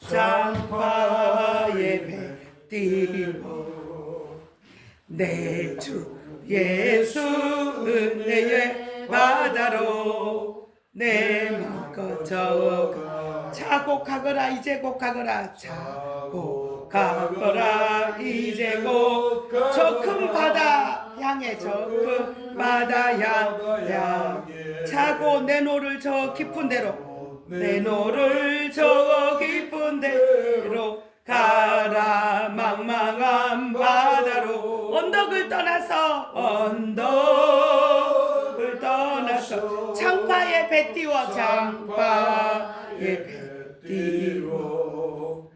장파에 배 띄워 내 주 예수 은혜의 바다로 내 맘 거쳐가 자고 가거라 이제 곧 가거라 자고 가거라 이제 곧 저 큰 바다 향해 저 큰 바다 향해 자고 내 노를 저 깊은 데로 내 노를 저 깊은 데로 가라 망망한 바다로 언덕을 떠나서 장파에 배 띄워 장파에 배 띄워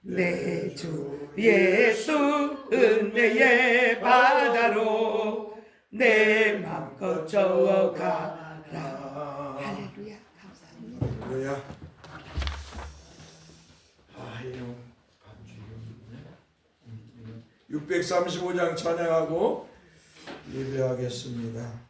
내 주 예수 은혜의 바다로 내 맘 거쳐가라. 할렐루야. 감사합니다. 할렐루야. 이런 635장 찬양하고 예배하겠습니다.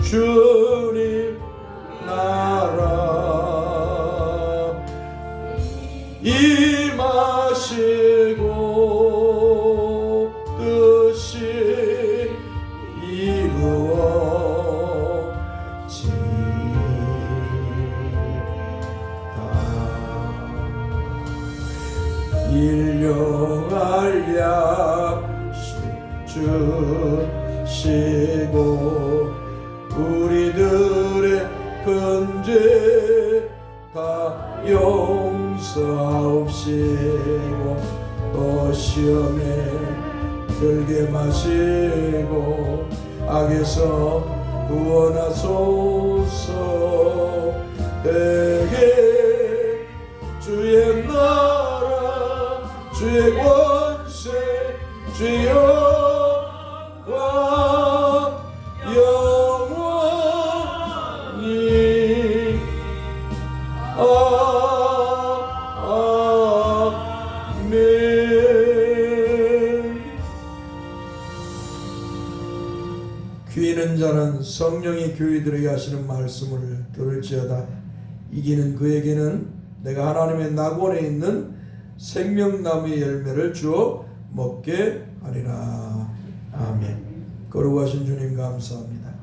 주님 나라 임하시고 뜻이 이루어지다 일용할 약식 주시고 우리들의 근죄 다 용서하옵시고 또 시험에 들게 마시고 악에서 구원하소서. 내게 주의 나라 주의 권세 주의 영광 영원히 아멘. 귀 있는 자는 성령이 교회들에게 하시는 말씀을 들을지어다. 이기는 그에게는 내가 하나님의 낙원에 있는 생명나무의 열매를 주어 먹게 하리라. 아멘. 거룩하신 주님 감사합니다.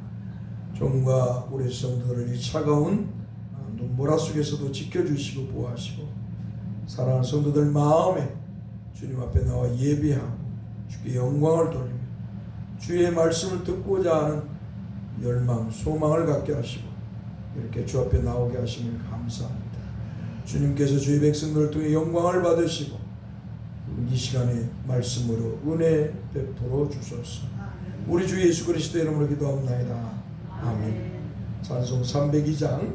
종과 우리 성도들을 이 차가운 눈보라 속에서도 지켜주시고 보호하시고 사랑하는 성도들 마음에 주님 앞에 나와 예배하고 주께 영광을 돌리며 주의 말씀을 듣고자 하는 열망, 소망을 갖게 하시고 이렇게 주 앞에 나오게 하심을 감사합니다. 주님께서 주의 백성들을 통해 영광을 받으시고 이 시간에 말씀으로 은혜 베풀어 주소서. 우리 주 예수 그리스도의 이름으로 기도합나이다. 아멘. 찬송 302장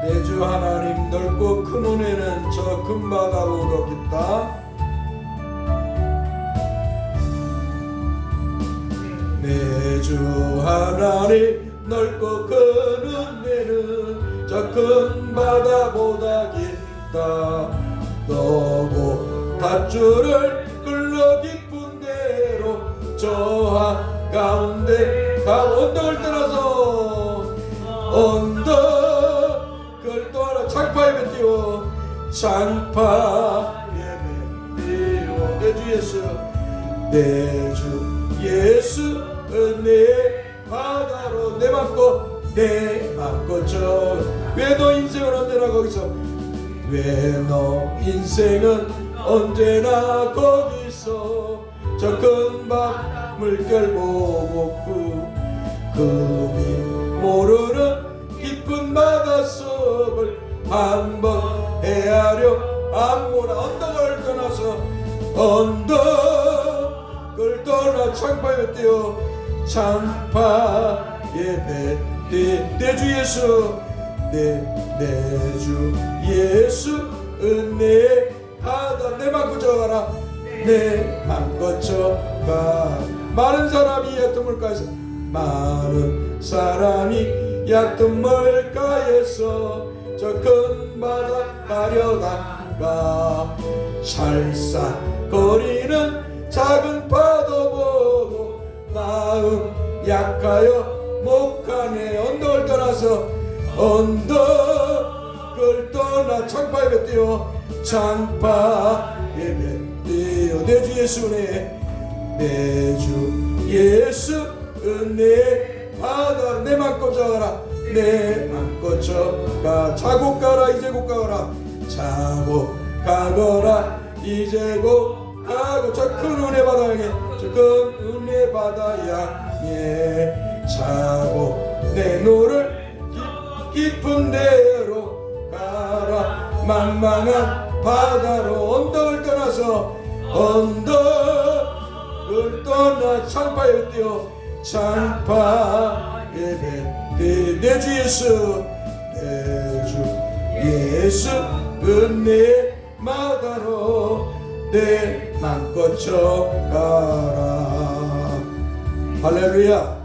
내 주 하나님 넓고 큰 은혜는 저 큰 바다로 오겠다. 내 주 하나님 넓고 큰 은혜는 저 큰 바다보다 깊다. 너고 닷줄을 끌러 깊은 대로 저 한가운데 언덕을 떠나서 언덕을 떠나 장파에 배 띄워 장파에 배 띄워 내 주 예수 내 주 예수 은혜의 바다로 내 맘껏 저 왜 너 인생은 언제나 거기서 왜 너 인생은 언제나 거기서 저 큰 밤 물결 보고 금이 모르는 깊은 바닷속을 한번 헤아려 암모나 언덕을 떠나서 언덕을 떠나 창파에 뛰어 창파에 뱉되 내 주 예수 내 주 예수 은혜 하다 내 맘 거쳐가라 내 맘 거쳐가 많은 사람이 얕은 물가에서 많은 사람이 얕은 물가에서 저 큰 바다 가려다가 살싹거리는 작은 파도 보고 마음 약하여 못 가네 언덕을 떠나서 언덕을 떠나 창파에 뛰어 창파에 뛰어 내 주 예수 은혜 내 주 예수 은혜 받아 내 맘 꽂아가라 내 맘 꽂아가 자고 가라 이제 곧 가거라 자고 가거라 이제 곧 가고 저 큰 은혜 바다 향해 저 큰 은혜 바다 향해 자고 내 노를 깊은 데로 가라 만만한 바다로 언덕을 떠나서 언덕을 떠나 창파에 뛰어 창파에 내 주 예수 내 주 예수 은혜 마다로 내 맘 거쳐가라. 할렐루야.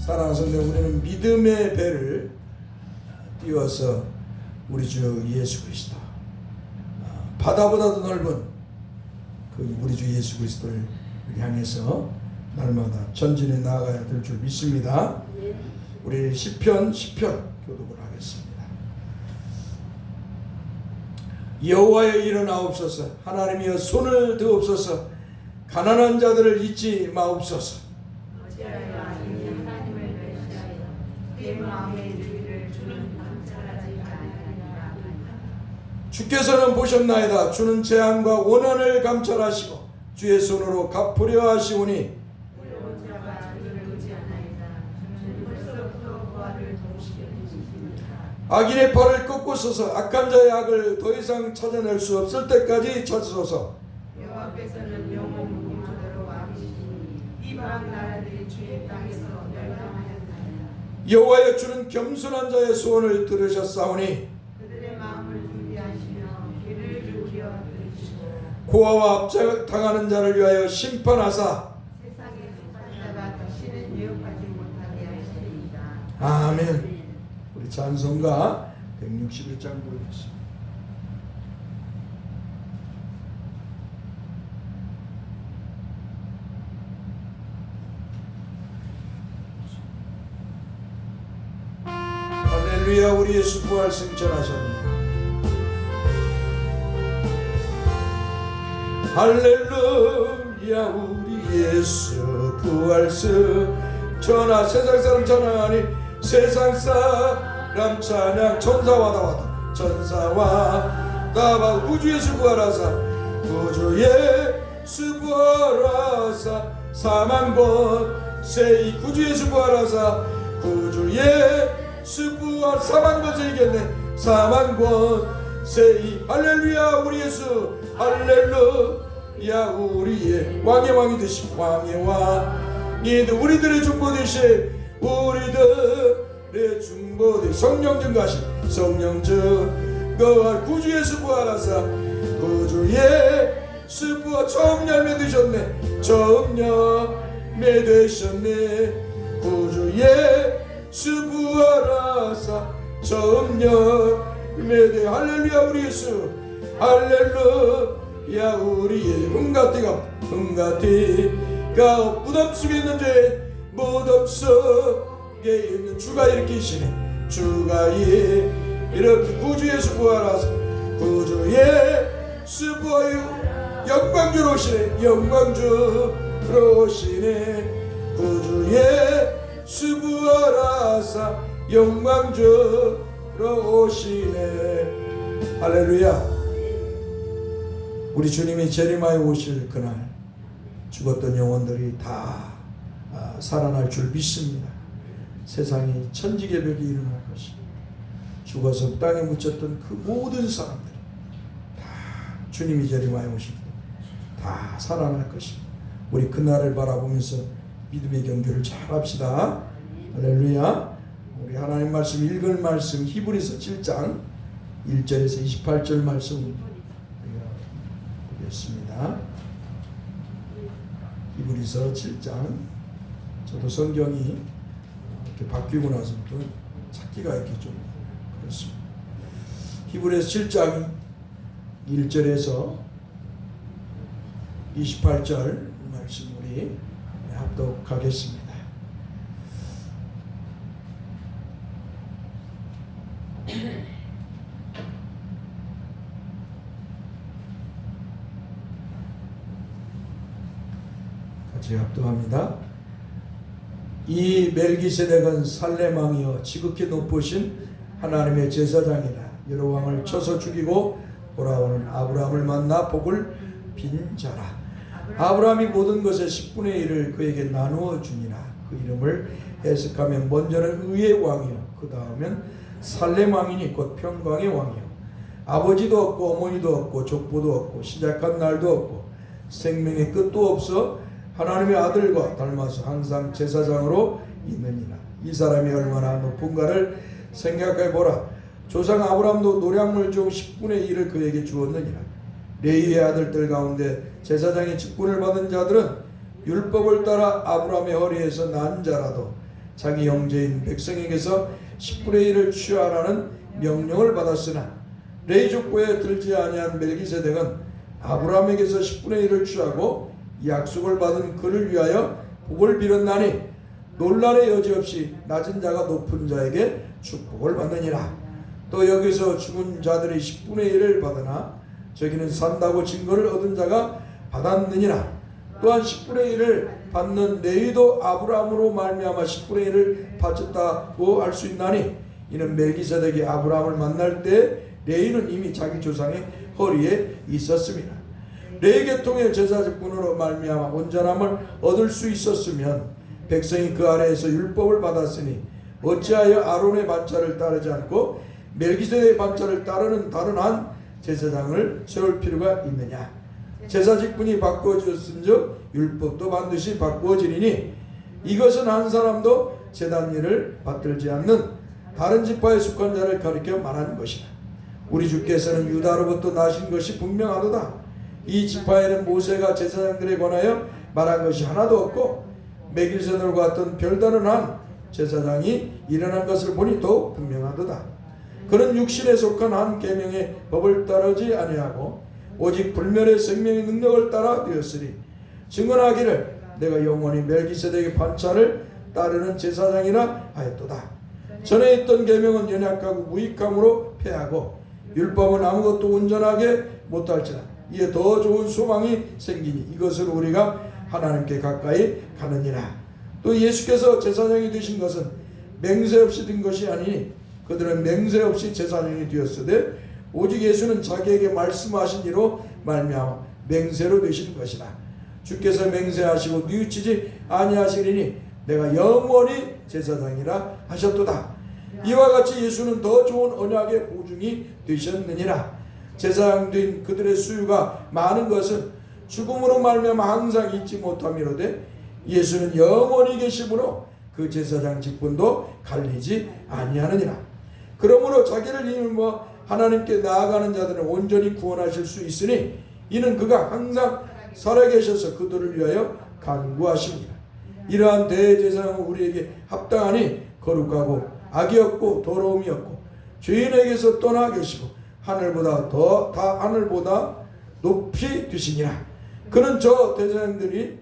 사랑하는 성도, 우리는 믿음의 배를 띄워서 우리 주 예수 그리스도 바다보다도 넓은 그 우리 주 예수 그리스도를 향해서 날마다 전진해 나아가야 될 줄 믿습니다. 우리 시편 교독을 하겠습니다. 여호와여 일어나옵소서. 하나님이여 손을 드옵소서. 가난한 자들을 잊지 마옵소서. 주께서는 보셨나이다. 주는 재앙과 원한을 감찰하시고 주의 손으로 갚으려 하시오니 악인의 팔을 꺾으소서. 악한 자의 악을 더 이상 찾아낼 수 없을 때까지 찾으소서. 여호와께서는 영원 무궁하도록 왕이시니 이방 나라들이 주의 땅에서 멸망하였나이다. 여호와여 주는 겸손한 자의 소원을 들으셨사오니 그들의 마음을 준비하시며 귀를 기울여 들으시고 고아와 압제당하는 자를 위하여 심판하사 세상의 속한 자가 다시는 유혹하지 못하게 하시리이다. 아멘. 우리 찬송가 161장 부르겠습니다. 할렐루야. 우리 예수 부활 승천하셨네. 할렐루야. 우리 예수 부활 승천하. 세상 사람 찬양하니 세상 사람 찬양. 천사와 나와다 천사와 나와 우주 예수 부활하사 우주 예수 부활하사 사만 권세 구주 예수 부활하사 구주 예수 부활 사만 권세 이겼네. 사만 권세 할렐루야. 우리 예수 할렐루야. 우리의 왕의 왕이 되시 왕의 왕이 우리들의 중보 되시 우리들의 중보대 성령 증거하신 성령 증거할 구주 예수 부활하사 구주 예수 부활 처음 열매 되셨네. 처음 열매 되셨네. 구주 예수 부활하사 처음 열매 되 할렐루야. 우리 예수 할렐루야. 우리의 흥가티가 무덤 속에 있는 죄 무덤 속에 있는 주가 일으키시네. 주가 이렇게 구주 예수 부활하사 구주 예수 부활 영광주로 오시네. 영광주로 오시네. 구주 예수 부활하사 영광주로 오시네. 할렐루야. 우리 주님이 재림하여 오실 그날 죽었던 영혼들이 다 살아날 줄 믿습니다. 세상이 천지개벽이 일어날 것입니다. 죽어서 땅에 묻혔던 그 모든 사람들 다 주님이 재림하여 오실 때 다 살아날 것입니다. 우리 그날을 바라보면서 믿음의 경주를 잘 합시다. 할렐루야. 우리 하나님 말씀 읽을 말씀 히브리서 7장 1절에서 28절 말씀 보겠습니다. 히브리서 7장. 저도 성경이 이렇게 바뀌고 나서부터 찾기가 이렇게 좀 그렇습니다. 히브리서 7장 1절에서 28절 말씀 우리 합독하겠습니다. 같이 합독합니다. 이 멜기세덱은 살렘 왕이여 지극히 높으신 하나님의 제사장이라. 여러 왕을 쳐서 죽이고 돌아오는 아브라함을 만나 복을 빈 자라. 아브라함이 모든 것의 10분의 1을 그에게 나누어 주니라. 그 이름을 해석하면 먼저는 의의 왕이요 그 다음은 살렘 왕이니 곧 평강의 왕이요 아버지도 없고 어머니도 없고 족보도 없고 시작한 날도 없고 생명의 끝도 없어 하나님의 아들과 닮아서 항상 제사장으로 있느니라. 이 사람이 얼마나 높은가를 생각해 보라. 조상 아브라함도 노량물 중 10분의 1을 그에게 주었느니라. 레위의 아들들 가운데 제사장의 직분을 받은 자들은 율법을 따라 아브라함의 허리에서 난 자라도 자기 형제인 백성에게서 10분의 1을 취하라는 명령을 받았으나 레위 족보에 들지 아니한 멜기세덱은 아브라함에게서 10분의 1을 취하고 약속을 받은 그를 위하여 복을 빌었나니 논란의 여지 없이 낮은 자가 높은 자에게 축복을 받느니라. 또 여기서 죽은 자들이 10분의 1을 받으나 저기는 산다고 증거를 얻은 자가 받았느니라. 또한 10분의 1을 받는 레위도 아브라함으로 말미암아 10분의 1을 바쳤다고 할 수 있나니 이는 멜기세덱이 아브라함을 만날 때 레위는 이미 자기 조상의 허리에 있었습니다. 레위 계통의 제사 직분으로 말미암아 온전함을 얻을 수 있었으면 백성이 그 아래에서 율법을 받았으니 어찌하여 아론의 반차를 따르지 않고 멜기세덱의 반차를 따르는 다른 한 제사장을 세울 필요가 있느냐. 제사 직분이 바꾸어졌은즉 율법도 반드시 바꾸어지리니 이것은 한 사람도 제단 일을 받들지 않는 다른 지파에 속한 자를 가리켜 말하는 것이다. 우리 주께서는 유다로부터 나신 것이 분명하도다. 이 지파에는 모세가 제사장들에 관하여 말한 것이 하나도 없고 멜기세덱과 같은 별다른 한 제사장이 일어난 것을 보니 더욱 분명하도다. 그는 육신에 속한 한 계명의 법을 따르지 아니하고 오직 불멸의 생명의 능력을 따라 되었으니 증언하기를 내가 영원히 멜기세덱의 반차를 따르는 제사장이라 하였도다. 전에 있던 계명은 연약하고 무익함으로 패하고 율법은 아무것도 온전하게 못할지라. 이에 더 좋은 소망이 생기니 이것을 우리가 하나님께 가까이 가느니라. 또 예수께서 제사장이 되신 것은 맹세 없이 된 것이 아니니 그들은 맹세 없이 제사장이 되었으되 오직 예수는 자기에게 말씀하신 이로 말미암아 맹세로 되신 것이라. 주께서 맹세하시고 뉘우치지 아니하시리니 내가 영원히 제사장이라 하셨도다. 이와 같이 예수는 더 좋은 언약의 보증이 되셨느니라. 제사장 된 그들의 수요가 많은 것은 죽음으로 말미암아 항상 잊지 못함이로되 예수는 영원히 계심으로 그 제사장 직분도 갈리지 아니하느니라. 그러므로 자기를 힘입어 하나님께 나아가는 자들은 온전히 구원하실 수 있으니 이는 그가 항상 살아계셔서 그들을 위하여 간구하십니다. 이러한 대제사장은 우리에게 합당하니 거룩하고 악이 없고 더러움이 없고 죄인에게서 떠나 계시고 하늘보다 높이 되시니라. 그는 저 대제사장들이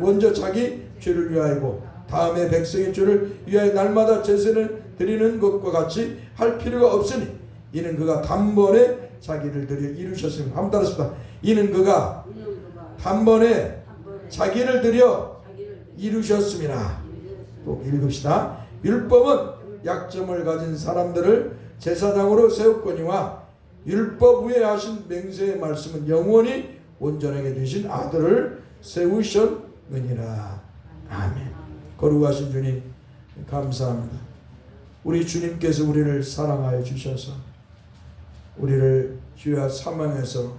먼저 자기 죄를 위하여고 다음에 백성의 죄를 위하여 날마다 제사를 드리는 것과 같이 할 필요가 없으니 이는 그가 단번에 자기를 드려 이루셨습니다. 한번 따라합시다. 이는 그가 단번에 자기를 드려 이루셨습니다. 또 읽읍시다. 율법은 약점을 가진 사람들을 제사장으로 세웠거니와 율법 위에 하신 맹세의 말씀은 영원히 온전하게 되신 아들을 세우셨느니라. 아멘. 거룩하신 주님 감사합니다. 우리 주님께서 우리를 사랑하여 주셔서 우리를 죄와 사망에서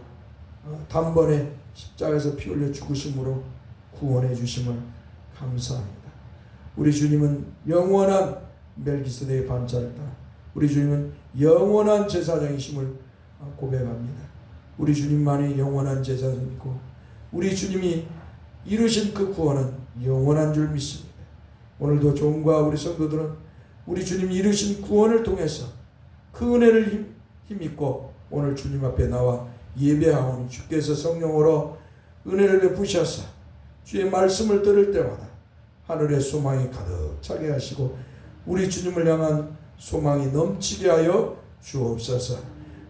단번에 십자가에서 피 흘려 죽으심으로 구원해 주심을 감사합니다. 우리 주님은 영원한 멜기세덱의 반차를 따라 우리 주님은 영원한 제사장이심을 고백합니다. 우리 주님만이 영원한 제사장이고 우리 주님이 이루신 그 구원은 영원한 줄 믿습니다. 오늘도 종과 우리 성도들은 우리 주님이 이루신 구원을 통해서 그 은혜를 힘입고 오늘 주님 앞에 나와 예배하오니 주께서 성령으로 은혜를 베푸셔서 주의 말씀을 들을 때마다 하늘의 소망이 가득 차게 하시고 우리 주님을 향한 소망이 넘치게 하여 주옵소서.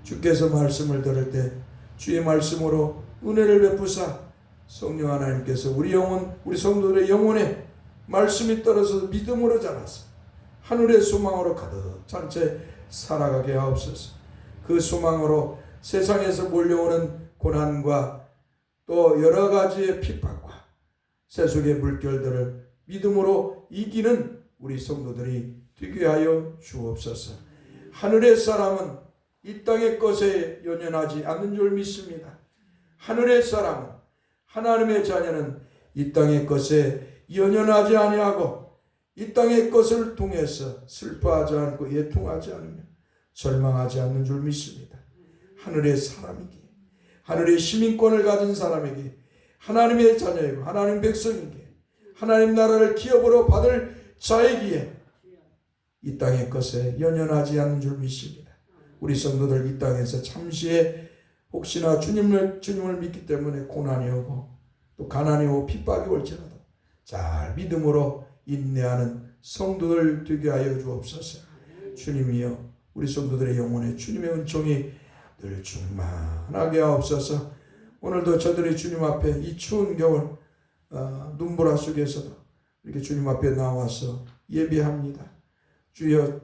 주께서 말씀을 들을 때 주의 말씀으로 은혜를 베푸사 성령 하나님께서 우리 영혼, 우리 성도들의 영혼에 말씀이 떨어져서 믿음으로 자라서 하늘의 소망으로 가득 찬 채 살아가게 하옵소서. 그 소망으로 세상에서 몰려오는 고난과 또 여러 가지의 핍박과 세속의 물결들을 믿음으로 이기는 우리 성도들이 되게 하여 주옵소서. 하늘의 사람은 이 땅의 것에 연연하지 않는 줄 믿습니다. 하늘의 사람은 하나님의 자녀는 이 땅의 것에 연연하지 아니하고 이 땅의 것을 통해서 슬퍼하지 않고 애통하지 않으며 절망하지 않는 줄 믿습니다. 하늘의 사람이기에 하늘의 시민권을 가진 사람에게 하나님의 자녀이고 하나님 백성이기에 하나님 나라를 기업으로 받을 자이기에 이 땅의 것에 연연하지 않는 줄 믿습니다. 우리 성도들 이 땅에서 잠시에 혹시나 주님을 믿기 때문에 고난이 오고 또 가난이 오고 핍박이 올지라도 잘 믿음으로 인내하는 성도들 되게 하여 주옵소서. 주님이여 우리 성도들의 영혼에 주님의 은총이 늘 충만하게 하옵소서. 오늘도 저들이 주님 앞에 이 추운 겨울 눈보라 속에서도 이렇게 주님 앞에 나와서 예배합니다. 주여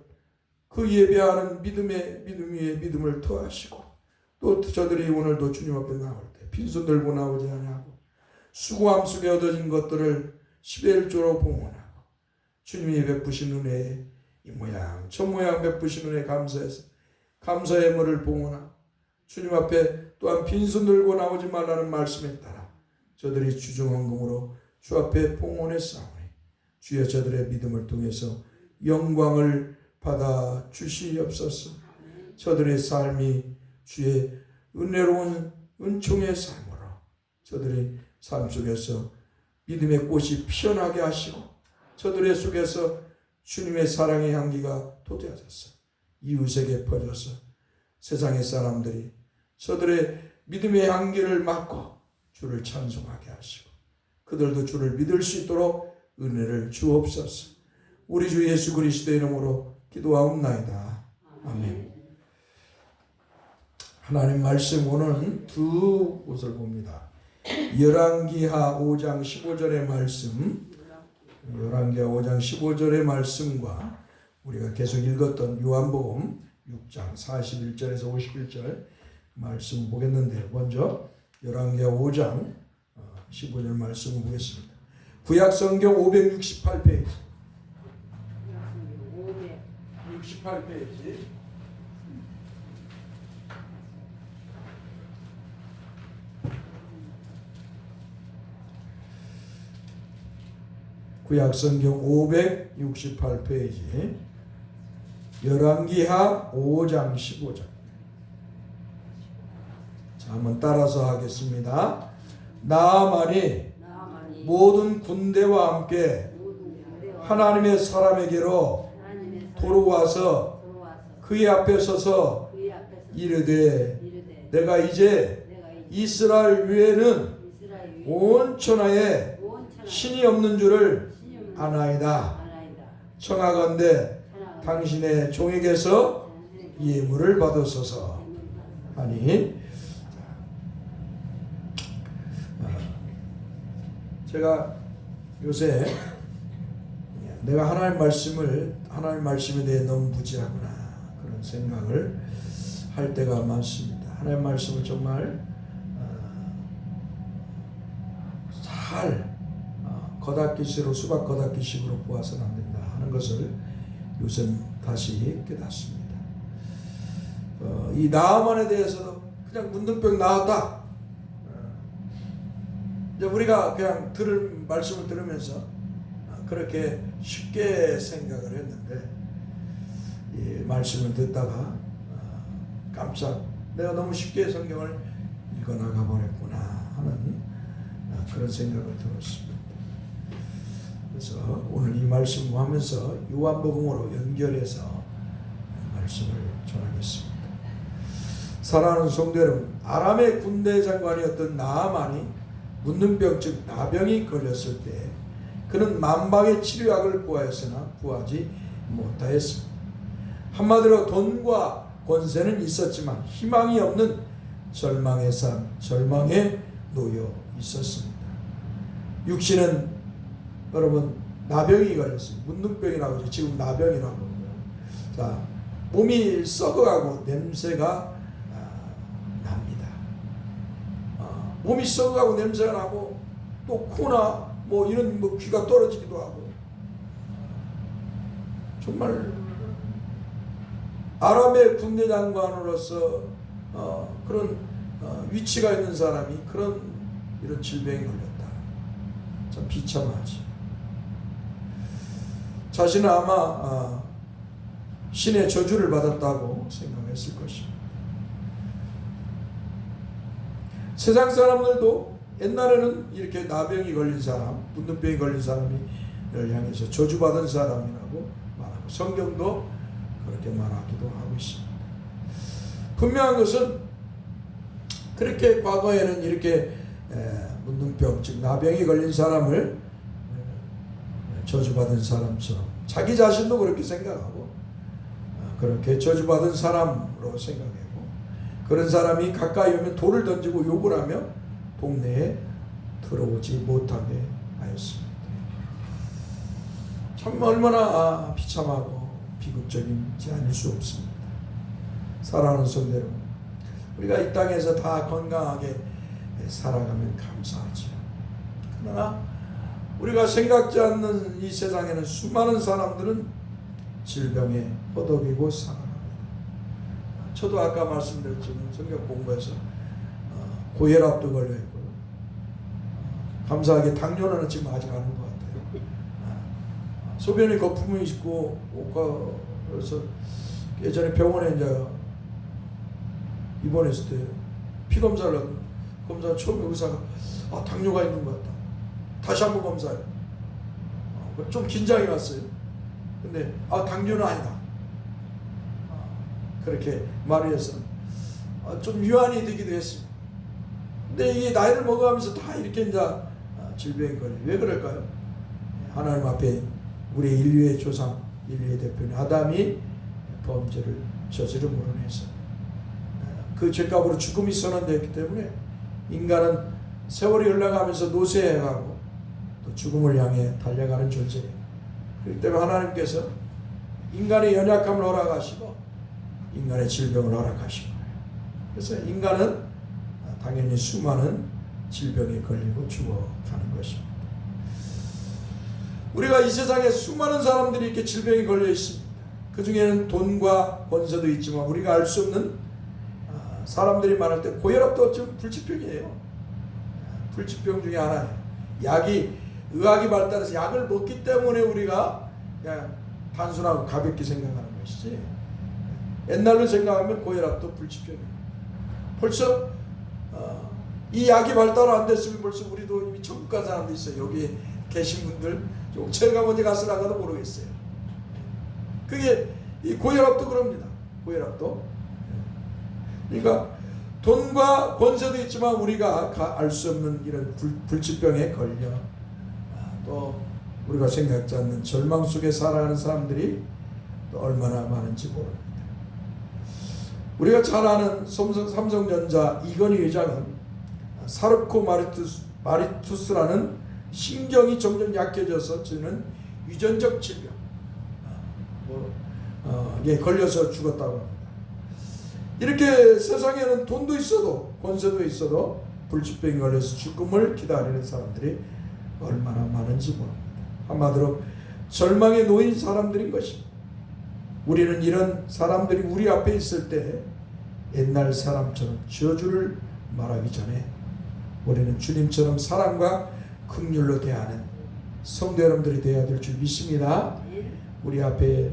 그 예배하는 믿음 위에 믿음을 더하시고 또 저들이 오늘도 주님 앞에 나올 때 빈손 들고 나오지 아니하고 수고함 속에 얻어진 것들을 십일조로 봉헌하고 주님이 베푸신 은혜에 이 모양 저 모양 베푸신 은혜에 감사해서 감사의 물을 봉헌하고 주님 앞에 또한 빈손 들고 나오지 말라는 말씀에 따라 저들이 주중헌금으로 주 앞에 봉헌했사오니 주여 저들의 믿음을 통해서 영광을 받아 주시옵소서. 저들의 삶이 주의 은혜로운 은총의 삶으로 저들의 삶 속에서 믿음의 꽃이 피어나게 하시고 저들의 속에서 주님의 사랑의 향기가 돋아져서 이웃에게 퍼져서 세상의 사람들이 저들의 믿음의 향기를 맡고 주를 찬송하게 하시고 그들도 주를 믿을 수 있도록 은혜를 주옵소서. 우리 주 예수 그리스도의 이름으로 기도하옵나이다. 아멘. 하나님 말씀 오늘은 두 곳을 봅니다. 열왕기하 5장 15절의 말씀, 열왕기하 5장 15절의 말씀과 우리가 계속 읽었던 요한복음 6장 41절에서 51절 말씀 보겠는데 먼저 열왕기하 5장 15절 말씀을 보겠습니다. 구약성경 568페이지 68페이지 구약성경 568페이지 열왕기하 5장 15절. 자, 한번 따라서 하겠습니다. 나아만이 모든 군대와 함께 하나님의 사람에게로 돌아와서 그의 앞에 서서 이르되 내가 이제 이스라엘 위에는 온 천하에 신이 없는 줄을 아나이다. 청하건대 당신의 종에게서 예물을 받으소서 하니, 제가 요새 내가 하나님 말씀에 대해 너무 무지하구나 그런 생각을 할 때가 많습니다. 하나님 말씀을 정말 잘 겉핥기식으로 수박 겉핥기식으로 보아서는 안 된다 하는 것을 요새 다시 깨닫습니다. 이 나아만에 대해서도 그냥 문둥병 나았다. 이제 우리가 그냥 말씀을 들으면서 그렇게 쉽게 생각을 했는데, 이 말씀을 듣다가 깜짝 내가 너무 쉽게 성경을 읽어 나가 버렸구나 하는 그런 생각을 들었습니다. 그래서 오늘 이 말씀 하면서 요한복음으로 연결해서 말씀을 전하겠습니다. 사랑하는 성도 여러분, 아람의 군대 장관이었던 나아만이 문둥병 즉 나병이 걸렸을 때 그는 만방의 치료약을 구하였으나 구하지 못하였습니다. 한마디로 돈과 권세는 있었지만 희망이 없는 절망의 삶, 절망에 놓여 있었습니다. 육신은 여러분 나병이 걸렸습니다. 문둥병이라고 하죠. 지금 나병이라고 하고요. 자, 몸이 썩어가고 냄새가 납니다. 몸이 썩어가고 냄새가 나고 또 코나 이런 귀가 떨어지기도 하고, 정말 아람의 군대 장관으로서 그런 위치가 있는 사람이 이런 질병에 걸렸다. 참 비참하지. 자신은 아마 신의 저주를 받았다고 생각했을 것입니다. 세상 사람들도 옛날에는 이렇게 나병이 걸린 사람, 문둥병이 걸린 사람을 향해서 저주받은 사람이라고 말하고, 성경도 그렇게 말하기도 하고 있습니다. 분명한 것은 그렇게 과거에는 이렇게 문둥병 즉 나병이 걸린 사람을 저주받은 사람처럼 자기 자신도 그렇게 생각하고 그렇게 저주받은 사람으로 생각하고, 그런 사람이 가까이 오면 돌을 던지고 욕을 하며 동네에 들어오지 못하게 하였습니다. 참 얼마나 비참하고 비극적인지 아닐 수 없습니다. 사랑하는 성도 여러분, 우리가 이 땅에서 다 건강하게 살아가면 감사하죠. 그러나 우리가 생각지 않는 이 세상에는 수많은 사람들은 질병에 허덕이고 살아갑니다. 저도 아까 말씀드렸지만 성경 공부에서 고혈압도 걸려있고요. 감사하게 당뇨는 지금 아직 아닌 것 같아요. 소변이 거품이 있고 그래서 예전에 병원에 이제 입원했을 때 피 검사를 하고, 검사 처음에 의사가 당뇨가 있는 것 같다. 다시 한번 검사해요. 좀 긴장이 왔어요. 근데 당뇨는 아니다. 그렇게 말을 해서 좀 유한이 되기도 했습니다. 근데 이게 나이를 먹어가면서 다 이렇게 이제 질병이 걸려요. 왜 그럴까요? 하나님 앞에 우리 인류의 조상, 인류의 대표인 아담이 범죄를 저지름으로 인해서 그 죄값으로 죽음이 선언되었기 때문에 인간은 세월이 흘러가면서 노쇠해가고 또 죽음을 향해 달려가는 존재예요. 그렇기 때문에 하나님께서 인간의 연약함을 허락하시고 인간의 질병을 허락하신 거예요. 그래서 인간은 당연히 수많은 질병에 걸리고 죽어가는 것입니다. 우리가 이 세상에 수많은 사람들이 이렇게 질병에 걸려 있습니다. 그 중에는 돈과 권세도 있지만 우리가 알 수 없는 사람들이 말할 때 고혈압도 좀 불치병이에요. 불치병 중에 하나예요. 의학이 발달해서 약을 먹기 때문에 우리가 그냥 단순하고 가볍게 생각하는 것이지, 옛날로 생각하면 고혈압도 불치병이에요. 벌써 이 약이 발달 안 됐으면 벌써 우리도 이미 천국 간 사람도 있어요. 여기 계신 분들 제가 먼저 갔으라가도 모르겠어요. 그게 이 고혈압도 그럽니다. 고혈압도. 그러니까 돈과 권세도 있지만 우리가 알 수 없는 이런 불치병에 걸려 또 우리가 생각지 않는 절망 속에 살아가는 사람들이 또 얼마나 많은지 모릅니다. 우리가 잘 아는 삼성전자 이건희 회장은 사르코 마리투스라는 신경이 점점 약해져서 저는 유전적 질병 에 걸려서 죽었다고 합니다. 이렇게 세상에는 돈도 있어도 권세도 있어도 불치병에 걸려서 죽음을 기다리는 사람들이 얼마나 많은지 모릅니다. 한마디로 절망에 놓인 사람들인 것입니다. 우리는 이런 사람들이 우리 앞에 있을 때 옛날 사람처럼 저주를 말하기 전에 우리는 주님처럼 사랑과 긍휼로 대하는 성도 여러분들이 되어야 될 줄 믿습니다. 우리 앞에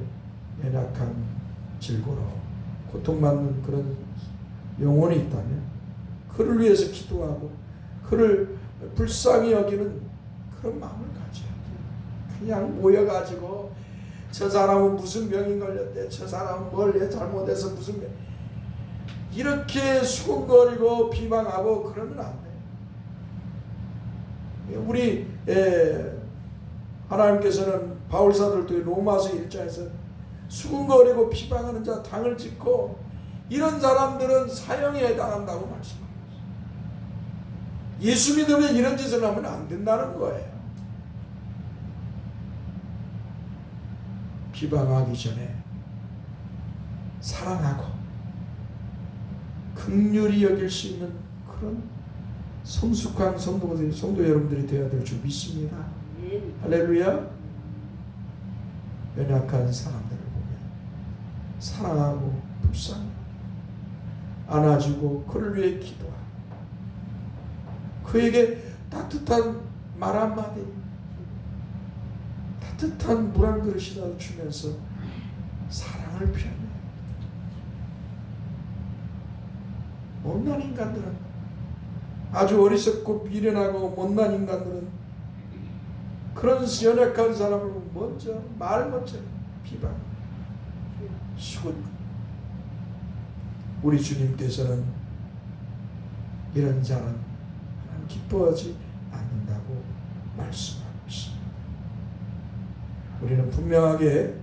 연약한 질고로 고통받는 그런 영혼이 있다면 그를 위해서 기도하고 그를 불쌍히 여기는 그런 마음을 가져야 돼요. 그냥 모여가지고 저 사람은 무슨 병이 걸렸대, 저 사람은 뭘 잘못해서 무슨 병, 이렇게 수군거리고 비방하고 그러면 안 돼요. 우리 하나님께서는 바울사도를 로마서 1장에서 수군거리고 비방하는 자 당을 짓고 이런 사람들은 사형에 해당한다고 말씀합니다. 예수 믿으면 이런 짓을 하면 안 된다는 거예요. 비방하기 전에 사랑하고 긍휼히 여길 수 있는 그런 성숙한 성도 여러분들이 되어야 될 줄 믿습니다. 할렐루야. 연약한 사람들을 보면 사랑하고 불쌍히 안아주고 그를 위해 기도하고 그에게 따뜻한 말 한마디, 따뜻한 물 한 그릇이라도 주면서 사랑을 표현해요. 못난 인간들은, 아주 어리석고 미련하고 못난 인간들은 그런 연약한 사람을 먼저 말 먼저 비방, 수군. 우리 주님께서는 이런 자는 하나님 기뻐하지 않는다고 말씀하고 있습니다. 우리는 분명하게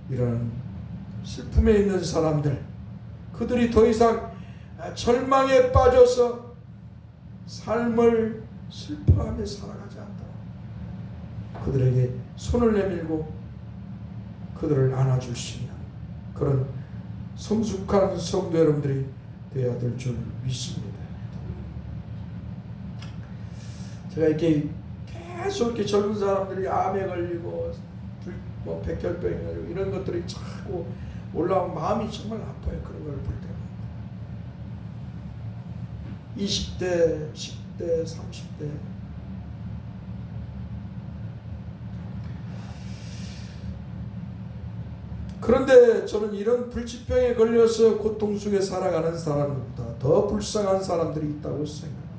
이런 슬픔에 있는 사람들, 그들이 더 이상 절망에 빠져서 삶을 슬퍼하며 살아가지 않도록 그들에게 손을 내밀고 그들을 안아줄 수 있는 그런 성숙한 성도 여러분들이 되어야 될 줄 믿습니다. 제가 이렇게 계속 이렇게 젊은 사람들이 암에 걸리고 백혈병이 걸리고 이런 것들이 자꾸 올라오면 마음이 정말 아파요. 그런 걸 볼 때마다 20대, 10대, 30대 그런데 저는 이런 불치병에 걸려서 고통 속에 살아가는 사람들보다 더 불쌍한 사람들이 있다고 생각합니다.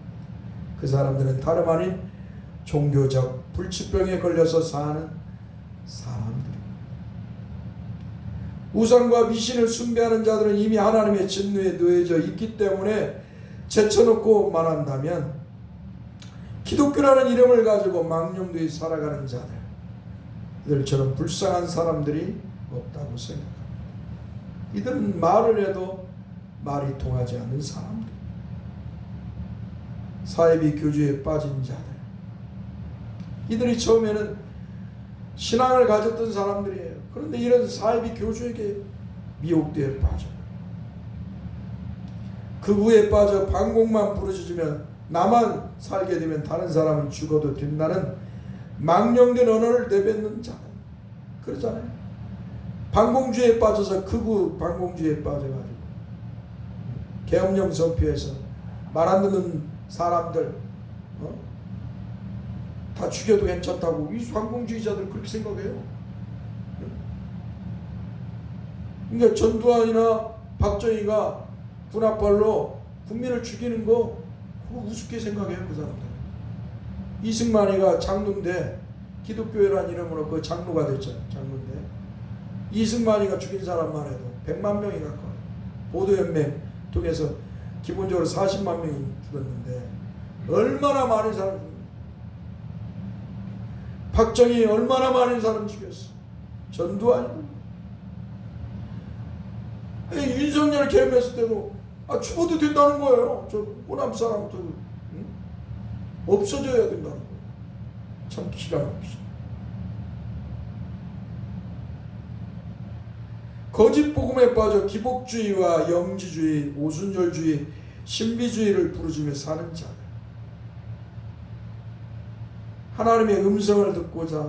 그 사람들은 다름 아닌 종교적 불치병에 걸려서 사는 사람들입니다. 우상과 미신을 숭배하는 자들은 이미 하나님의 진노에 놓여져 있기 때문에 제쳐놓고 말한다면 기독교라는 이름을 가지고 망령되이 살아가는 자들, 이들처럼 불쌍한 사람들이 없다고 생각합니다. 이들은 말을 해도 말이 통하지 않는 사람들, 사이비 교주에 빠진 자들, 이들이 처음에는 신앙을 가졌던 사람들이에요. 그런데 이런 사이비 교주에게 미혹되어 빠져요. 극우에 빠져 반공만 부르짖으면 나만 살게 되면 다른 사람은 죽어도 된다는 망령된 언어를 내뱉는 자들, 그러잖아요. 반공주의에 빠져서 극우 반공주의에 빠져가지고 계엄령 선포해서 말 안 듣는 사람들 다 죽여도 괜찮다고 이 반공주의자들 그렇게 생각해요. 그러니까 전두환이나 박정희가 군합발로 국민을 죽이는 거 그거 우습게 생각해요. 그 사람들. 이승만이가 장로인데 기독교회란 이름으로 그 장로가 됐죠. 장로인데 이승만이가 죽인 사람만 해도 100만 명이 가까워요. 보도연맹 통해서 기본적으로 40만 명이 죽었는데 얼마나 많은 사람 죽였어요. 박정희 얼마나 많은 사람 죽였어. 전두환이 윤석열 개엄했을 때도 죽어도 된다는 거예요. 저 호남 사람도 없어져야 된다는 거예요. 참 기가 막히죠. 거짓 복음에 빠져 기복주의와 영지주의, 오순절주의, 신비주의를 부르짖으며 사는 자들, 하나님의 음성을 듣고자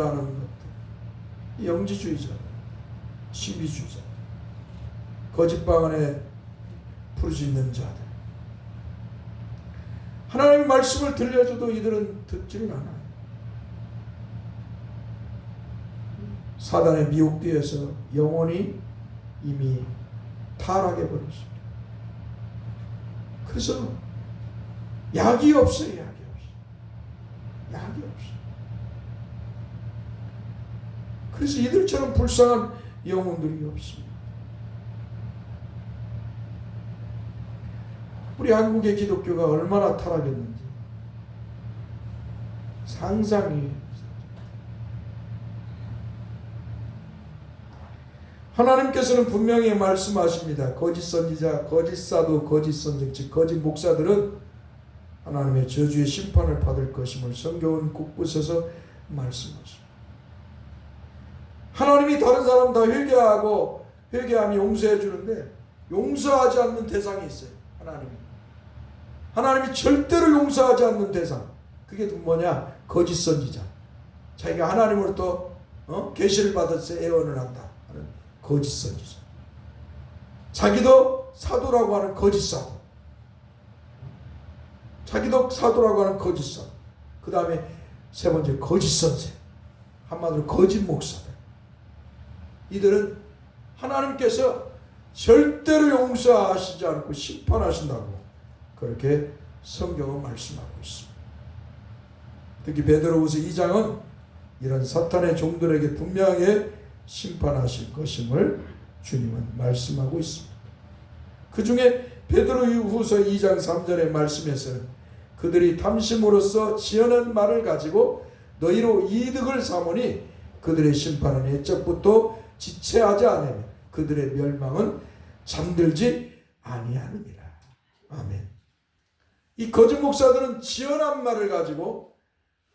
하는 것들, 영지주의자, 시비주자, 거짓 방언에 부르짖는 자들. 하나님의 말씀을 들려줘도 이들은 듣지는 않아요. 사단의 미혹되어서 영혼이 이미 타락해 버렸습니다. 그래서 약이 없어요. 약이 없어요. 그래서 이들처럼 불쌍한 영혼들이 없습니다. 우리 한국의 기독교가 얼마나 타락했는지 상상이. 하나님께서는 분명히 말씀하십니다. 거짓 선지자, 거짓 사도, 거짓 선생, 즉 거짓 목사들은 하나님의 저주의 심판을 받을 것임을 성경은 곳곳에서 말씀하십니다. 하나님이 다른 사람 다 회개하고 회개하면 용서해 주는데 용서하지 않는 대상이 있어요. 하나님이 절대로 용서하지 않는 대상. 그게 뭐냐? 거짓 선지자. 자기가 하나님으로부터 계시를 받아서 애원을 한다 하는 거짓 선지자. 자기도 사도라고 하는 거짓 사도. 자기도 사도라고 하는 거짓 사도. 그 다음에 세 번째 거짓 선생. 한마디로 거짓 목사들. 이들은 하나님께서 절대로 용서하시지 않고 심판하신다고 그렇게 성경은 말씀하고 있습니다. 특히 베드로후서 2장은 이런 사탄의 종들에게 분명하게 심판하실 것임을 주님은 말씀하고 있습니다. 그 중에 베드로후서 2장 3절의 말씀에서는 그들이 탐심으로써 지어낸 말을 가지고 너희로 이득을 삼으니 그들의 심판은 옛적부터 지체하지 않으며 그들의 멸망은 잠들지 아니하느니라. 아멘. 이 거짓 목사들은 지어낸 말을 가지고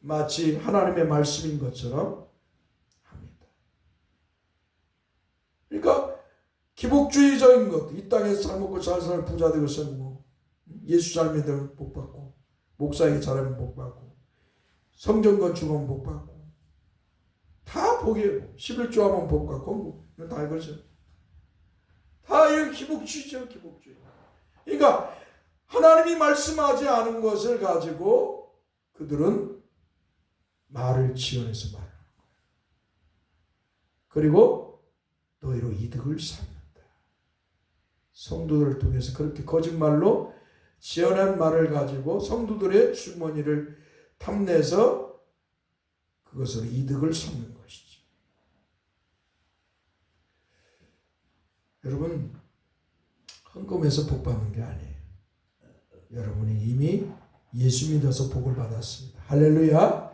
마치 하나님의 말씀인 것처럼 합니다. 그러니까 기복주의적인 것, 이 땅에서 잘 먹고 잘 사는 부자 되고 성공, 예수 잘 믿으면 복 받고, 목사에게 잘하면 복 받고, 성전 건축하면 복 받고, 다 복이에요. 11조 하면 복 받고, 이건 다 이거죠. 다 이거 기복주의죠, 기복주의. 그러니까 하나님이 말씀하지 않은 것을 가지고 그들은 말을 지어내서 말하는 거예요. 그리고 너희로 이득을 삼는다. 성도들을 통해서 그렇게 거짓말로 지어낸 말을 가지고 성도들의 주머니를 탐내서 그것으로 이득을 삼는 것이죠. 여러분, 헌금해서 복 받는 게 아니에요. 여러분이 이미 예수 믿어서 복을 받았습니다. 할렐루야.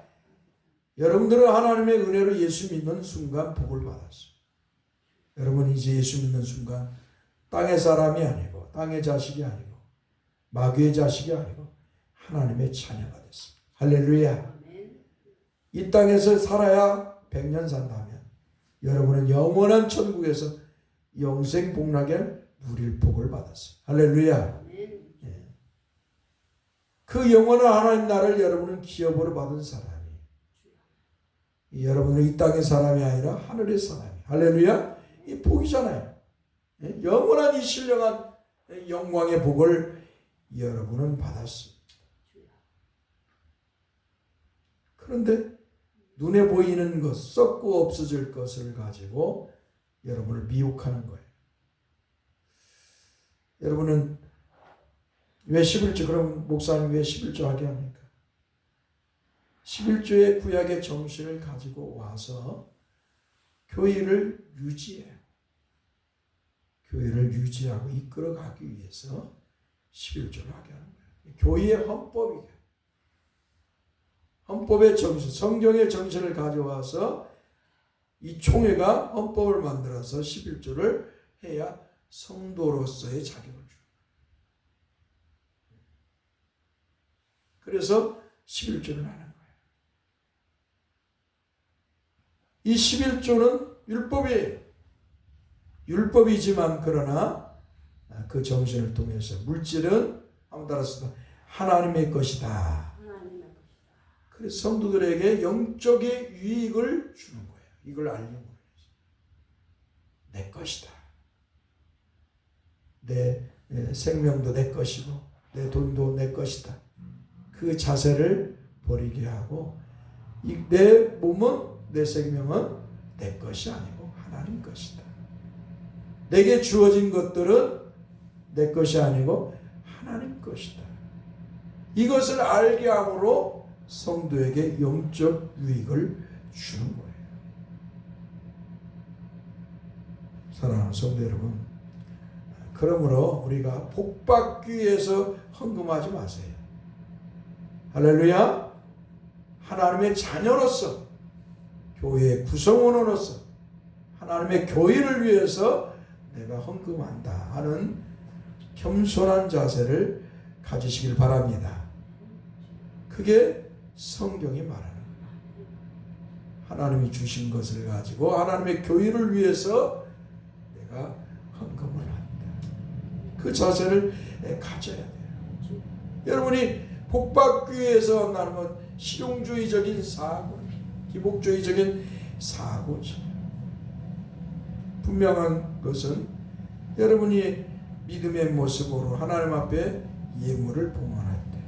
여러분들은 하나님의 은혜로 예수 믿는 순간 복을 받았어요. 여러분이 이제 예수 믿는 순간 땅의 사람이 아니고 땅의 자식이 아니고 마귀의 자식이 아니고 하나님의 자녀가 됐습니다. 할렐루야. 이 땅에서 살아야 100년 산다면 여러분은 영원한 천국에서 영생 복락을 누릴 복을 받았어요. 할렐루야. 그 영원한 하나님 나라를 여러분은 기업으로 받은 사람이, 여러분은 이 땅의 사람이 아니라 하늘의 사람이. 할렐루야. 이 복이잖아요. 영원한 이 신령한 영광의 복을 여러분은 받았습니다. 그런데 눈에 보이는 것, 썩고 없어질 것을 가지고 여러분을 미혹하는 거예요. 여러분은 왜 11조, 그럼 목사님 왜 11조 하게 합니까? 11조의 구약의 정신을 가지고 와서 교회를 유지해요. 교회를 유지하고 이끌어가기 위해서 11조를 하게 하는 거예요. 교회의 헌법이에요. 헌법의 정신, 성경의 정신을 가져와서 이 총회가 헌법을 만들어서 11조를 해야 성도로서의 자격을 줍니다. 그래서 11조를 하는 거예요. 이 11조는 율법이에요. 율법이지만 그러나 그 정신을 통해서 물질은 한번 따라서 하나님의 것이다. 그래서 성도들에게 영적인 유익을 주는 거예요. 이걸 알려고 해서 내 것이다. 내 생명도 내 것이고 내 돈도 내 것이다. 그 자세를 버리게 하고 내 몸은 내 생명은 내 것이 아니고 하나님 것이다. 내게 주어진 것들은 내 것이 아니고 하나님 것이다. 이것을 알게 함으로 성도에게 영적 유익을 주는 거예요. 사랑하는 성도 여러분, 그러므로 우리가 복받기 위해서 헌금하지 마세요. 할렐루야. 하나님의 자녀로서, 교회의 구성원으로서 하나님의 교회를 위해서 내가 헌금한다 하는 겸손한 자세를 가지시길 바랍니다. 그게 성경이 말하는 거예요. 하나님이 주신 것을 가지고 하나님의 교회를 위해서 내가 헌금을 한다. 그 자세를 가져야 돼요. 여러분이 복받기 위해서 한다는 건 실용주의적인 사고, 기복주의적인 사고죠. 분명한 것은 여러분이 믿음의 모습으로 하나님 앞에 예물을 봉헌할 때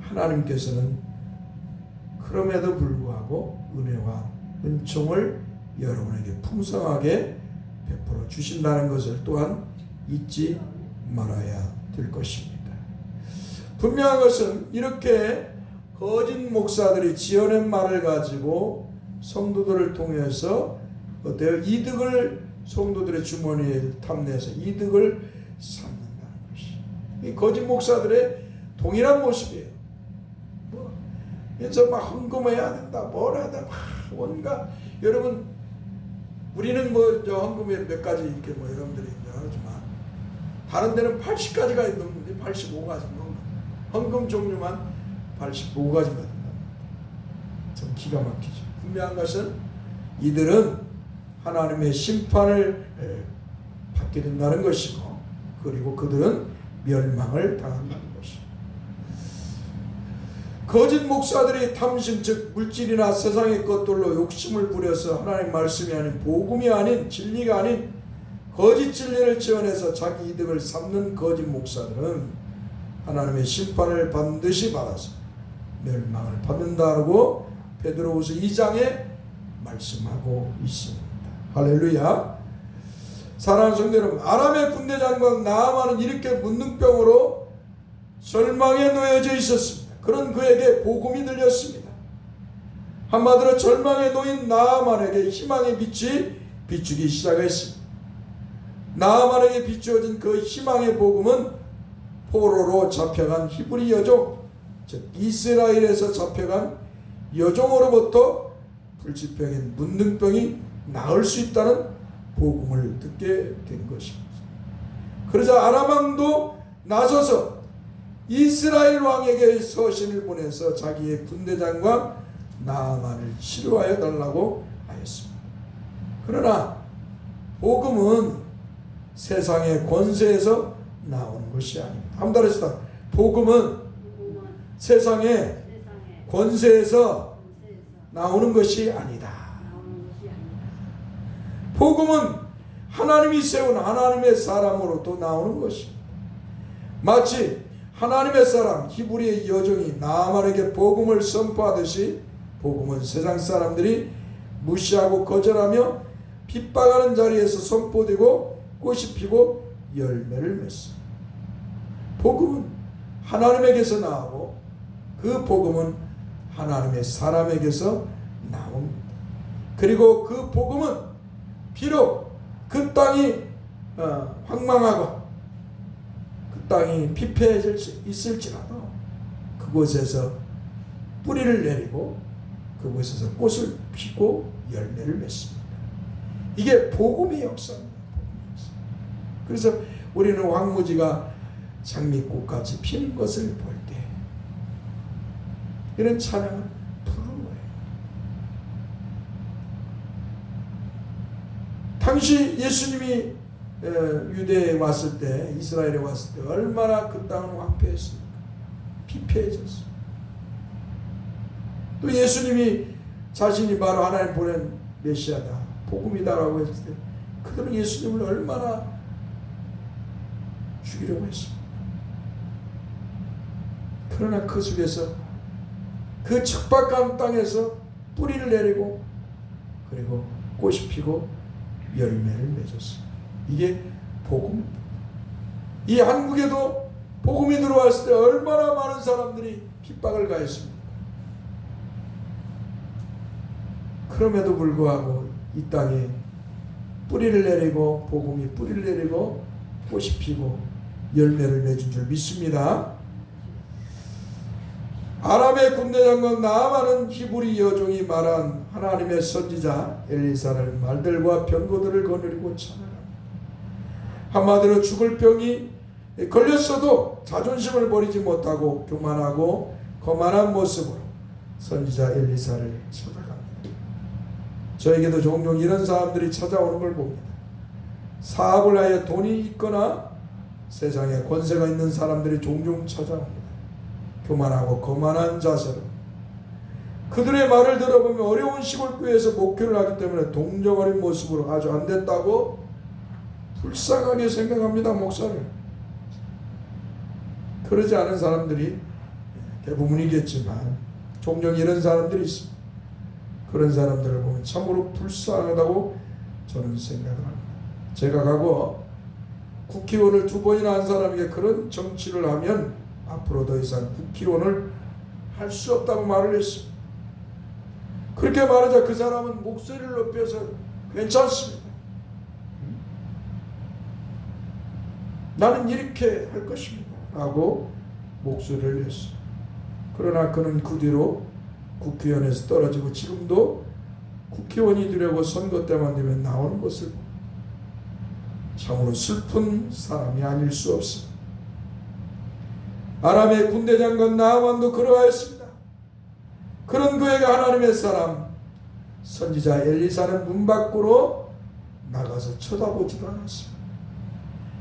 하나님께서는 그럼에도 불구하고 은혜와 은총을 여러분에게 풍성하게 베풀어 주신다는 것을 또한 잊지 말아야 될 것입니다. 분명한 것은 이렇게 거짓 목사들이 지어낸 말을 가지고 성도들을 통해서 어때요? 이득을 성도들의 주머니에 탐내서 이득을 삼는다는 것이 이 거짓 목사들의 동일한 모습이에요. 그래서 막 헌금해야 된다, 뭘 해야 된다, 온갖. 여러분, 우리는 저 헌금에 몇 가지 이렇게 여러분들이 하지만 다른 데는 80가지가 있는데 85가지 헌금 종류만 85가지가 된다. 참 기가 막히죠. 분명한 것은 이들은 하나님의 심판을 받게 된다는 것이고, 그리고 그들은 멸망을 당한다는 것이고, 거짓 목사들이 탐심, 즉 물질이나 세상의 것들로 욕심을 부려서 하나님 말씀이 아닌, 복음이 아닌, 진리가 아닌 거짓 진리를 지어내서 자기 이득을 삼는 거짓 목사들은 하나님의 심판을 반드시 받아서 멸망을 받는다고 베드로후서 2장에 말씀하고 있습니다. 할렐루야. 사랑하는 성도 여러분, 아람의 군대장관 나아만은 이렇게 문둥병으로 절망에 놓여져 있었습니다. 그런 그에게 복음이 들렸습니다. 한마디로 절망에 놓인 나아만에게 희망의 빛이 비추기 시작했습니다. 나아만에게 비추어진 그 희망의 복음은 포로로 잡혀간 히브리 여종, 즉 이스라엘에서 잡혀간 여종으로부터 불치병인 문둥병이 나을 수 있다는 복음을 듣게 된 것입니다. 그러자 아람 왕도 나서서 이스라엘 왕에게 서신을 보내서 자기의 군대장과 나아만을 치료하여 달라고 하였습니다. 그러나 복음은 세상의 권세에서 나오는 것이 아닙니다. 한 번 더 했습니다. 복음은 세상의 권세에서 나오는 것이 아니다. 복음은 하나님이 세운 하나님의 사람으로부터 나오는 것입니다. 마치 하나님의 사람 히브리의 여종이 나아만에게 복음을 선포하듯이 복음은 세상 사람들이 무시하고 거절하며 핍박하는 자리에서 선포되고 꽃이 피고 열매를 맺습니다. 복음은 하나님에게서 나오고 그 복음은 하나님의 사람에게서 나옵니다. 그리고 그 복음은 비록 그 땅이 황망하고 그 땅이 피폐해질 수 있을지라도 그곳에서 뿌리를 내리고 그곳에서 꽃을 피고 열매를 맺습니다. 이게 복음의 역사입니다. 그래서 우리는 황무지가 장미꽃같이 피는 것을 볼 때 이런 찬양을 부르는 거예요. 당시 예수님이 유대에 왔을 때, 이스라엘에 왔을 때 얼마나 그 땅은 황폐했습니까? 피폐해졌어요. 또 예수님이 자신이 바로 하나님 보낸 메시아다, 복음이다라고 했을 때 그들은 예수님을 얼마나 죽이려고 했습니다. 그러나 그 속에서 그 척박한 땅에서 뿌리를 내리고 그리고 꽃이 피고 열매를 맺었어요. 이게 복음. 이 한국에도 복음이 들어왔을 때 얼마나 많은 사람들이 핍박을 가했습니까? 그럼에도 불구하고 이 땅에 뿌리를 내리고 복음이 뿌리를 내리고 꽃이 피고 열매를 맺은 줄 믿습니다. 아람의 군대장관 나아만은 히브리 여종이 말한 하나님의 선지자 엘리사를 말들과 병거들을 거느리고 찬양합니다. 한마디로 죽을 병이 걸렸어도 자존심을 버리지 못하고 교만하고 거만한 모습으로 선지자 엘리사를 찾아갑니다. 저에게도 종종 이런 사람들이 찾아오는 걸 봅니다. 사업을 하여 돈이 있거나 세상에 권세가 있는 사람들이 종종 찾아옵니다. 교만하고 거만한 자세로 그들의 말을 들어보면 어려운 시골교회에서 목회를 하기 때문에 동정어린 모습으로 아주 안 됐다고 불쌍하게 생각합니다. 목사를. 그러지 않은 사람들이 대부분이겠지만 종종 이런 사람들이 있습니다. 그런 사람들을 보면 참으로 불쌍하다고 저는 생각을 합니다. 제가 과거 국회의원을 2번이나 한 사람에게 그런 정치를 하면 앞으로 더 이상 국회의원을 할 수 없다고 말을 했습니다. 그렇게 말하자 그 사람은 목소리를 높여서 괜찮습니다. 나는 이렇게 할 것입니다. 라고 목소리를 냈어요. 그러나 그는 그 뒤로 국회의원에서 떨어지고 지금도 국회의원이 되려고 선거 때만 되면 나오는 것을 봅니다. 참으로 슬픈 사람이 아닐 수 없습니다. 아람의 군대장관 나아만도 그러하였습니다. 그런 그에게 하나님의 사람 선지자 엘리사는 문 밖으로 나가서 쳐다보지도 않았습니다.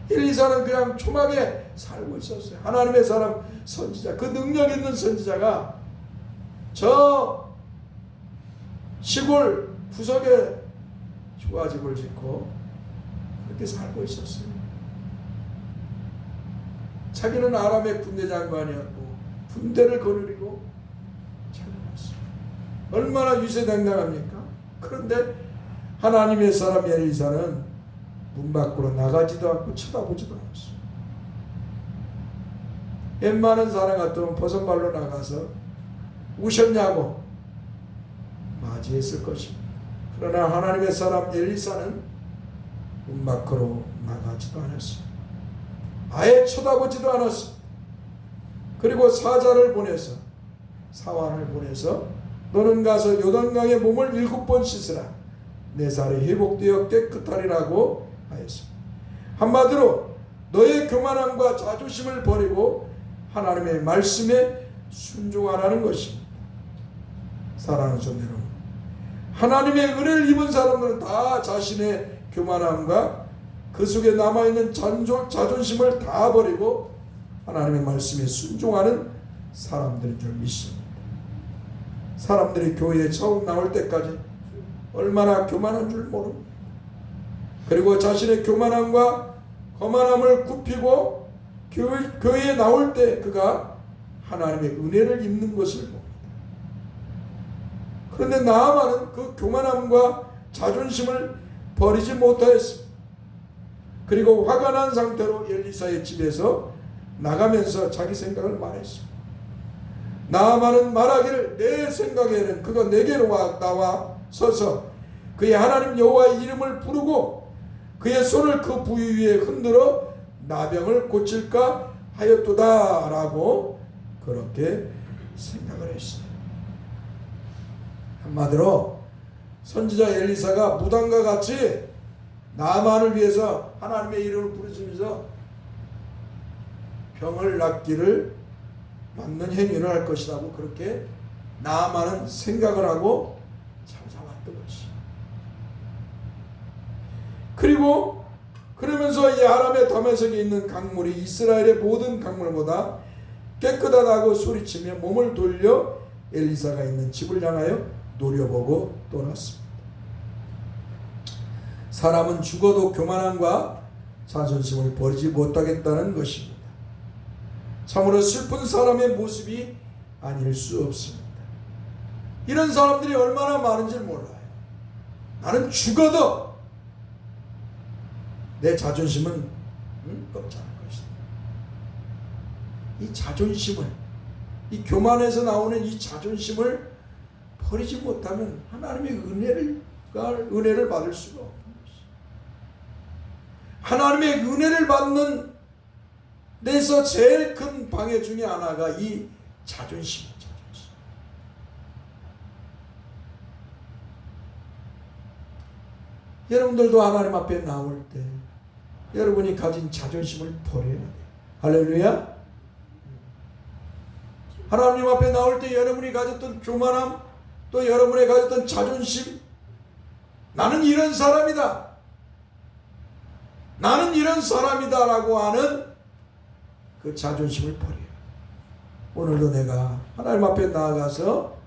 엘리사는 그냥 초막에 살고 있었어요. 하나님의 사람 선지자, 그 능력 있는 선지자가 저 시골 구석에 초가집을 짓고 그렇게 살고 있었어요. 자기는 아람의 군대 장관이었고 군대를 거느리고 찾아왔어요. 얼마나 위세당당합니까? 그런데 하나님의 사람 엘리사는 문 밖으로 나가지도 않고 쳐다보지도 않았어요. 웬만한 사람 같으면 버선발로 나가서 우셨냐고 맞이했을 것입니다. 그러나 하나님의 사람 엘리사는 문 밖으로 나가지도 않았어요. 아예 쳐다보지도 않았어요. 그리고 사자를 보내서 사환을 보내서 너는 가서 요단강에 몸을 7번 씻으라. 내 살이 회복되어 깨끗하리라고 하였습니다. 한마디로 너의 교만함과 자존심을 버리고 하나님의 말씀에 순종하라는 것입니다. 사랑하는 성도 여러분, 하나님의 은혜를 입은 사람들은 다 자신의 교만함과 그 속에 남아있는 자존심을 다 버리고 하나님의 말씀에 순종하는 사람들인 줄 믿습니다. 사람들이 교회에 처음 나올 때까지 얼마나 교만한 줄 모릅니다. 그리고 자신의 교만함과 거만함을 굽히고 교회에 나올 때 그가 하나님의 은혜를 입는 것을 봅니다. 그런데 나아만은 그 교만함과 자존심을 버리지 못하였습니다. 그리고 화가 난 상태로 엘리사의 집에서 나가면서 자기 생각을 말했습니다. 나아만은 말하기를 내 생각에는 그가 내게로 나와 서서 그의 하나님 여호와의 이름을 부르고 그의 손을 그 부위 위에 흔들어 나병을 고칠까 하였도다 라고 그렇게 생각을 했어요. 한마디로 선지자 엘리사가 무당과 같이 나만을 위해서 하나님의 이름을 부르시면서 병을 낫기를 막는 행위를 할 것이라고 그렇게 나만은 생각을 하고 찾아왔던 것이죠. 그리고 그러면서 이 아람의 다메섹에 있는 강물이 이스라엘의 모든 강물보다 깨끗하다고 소리치며 몸을 돌려 엘리사가 있는 집을 향하여 노려보고 떠났습니다. 사람은 죽어도 교만함과 자존심을 버리지 못하겠다는 것입니다. 참으로 슬픈 사람의 모습이 아닐 수 없습니다. 이런 사람들이 얼마나 많은지 몰라요. 나는 죽어도 내 자존심은 꺾지 않을 것이다. 이 자존심을, 이 교만에서 나오는 이 자존심을 버리지 못하면 하나님의 은혜를 받을 수가 없는 것이죠. 하나님의 은혜를 받는 데서 제일 큰 방해 중에 하나가 이 자존심이에요. 자존심. 여러분들도 하나님 앞에 나올 때 여러분이 가진 자존심을 버려야 돼요. 할렐루야. 하나님 앞에 나올 때 여러분이 가졌던 교만함, 또 여러분이 가졌던 자존심, 나는 이런 사람이다, 나는 이런 사람이다 라고 하는 그 자존심을 버려요. 오늘도 내가 하나님 앞에 나아가서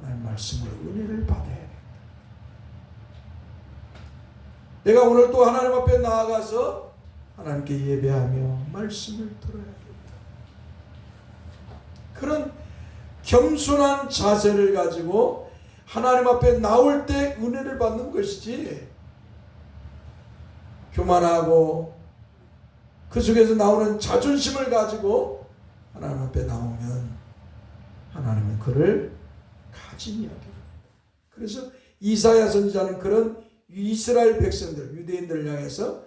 하나님 말씀으로 은혜를 받아야 돼. 내가 오늘 또 하나님 앞에 나아가서 하나님께 예배하며 말씀을 들어야겠다. 그런 겸손한 자세를 가지고 하나님 앞에 나올 때 은혜를 받는 것이지, 교만하고 그 속에서 나오는 자존심을 가지고 하나님 앞에 나오면 하나님은 그를 가진 여깁니다. 그래서 이사야 선지자는 그런 이스라엘 백성들, 유대인들을 향해서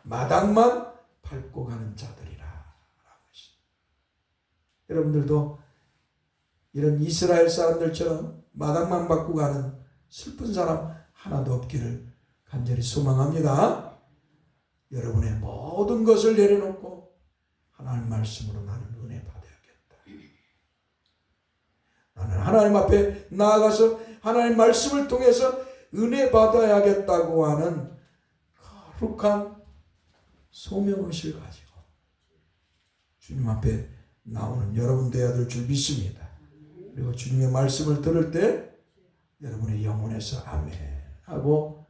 마당만 밟고 가는 자들이라 라고 했습니다. 여러분들도 이런 이스라엘 사람들처럼 마당만 밟고 가는 슬픈 사람 하나도 없기를 간절히 소망합니다. 여러분의 모든 것을 내려놓고 하나님 말씀으로 나는 은혜 받아야겠다. 나는 하나님 앞에 나아가서 하나님 말씀을 통해서 은혜 받아야겠다고 하는 거룩한 소명의식을 가지고 주님 앞에 나오는 여러분 되어야 될 줄 믿습니다. 그리고 주님의 말씀을 들을 때 여러분의 영혼에서 아멘 하고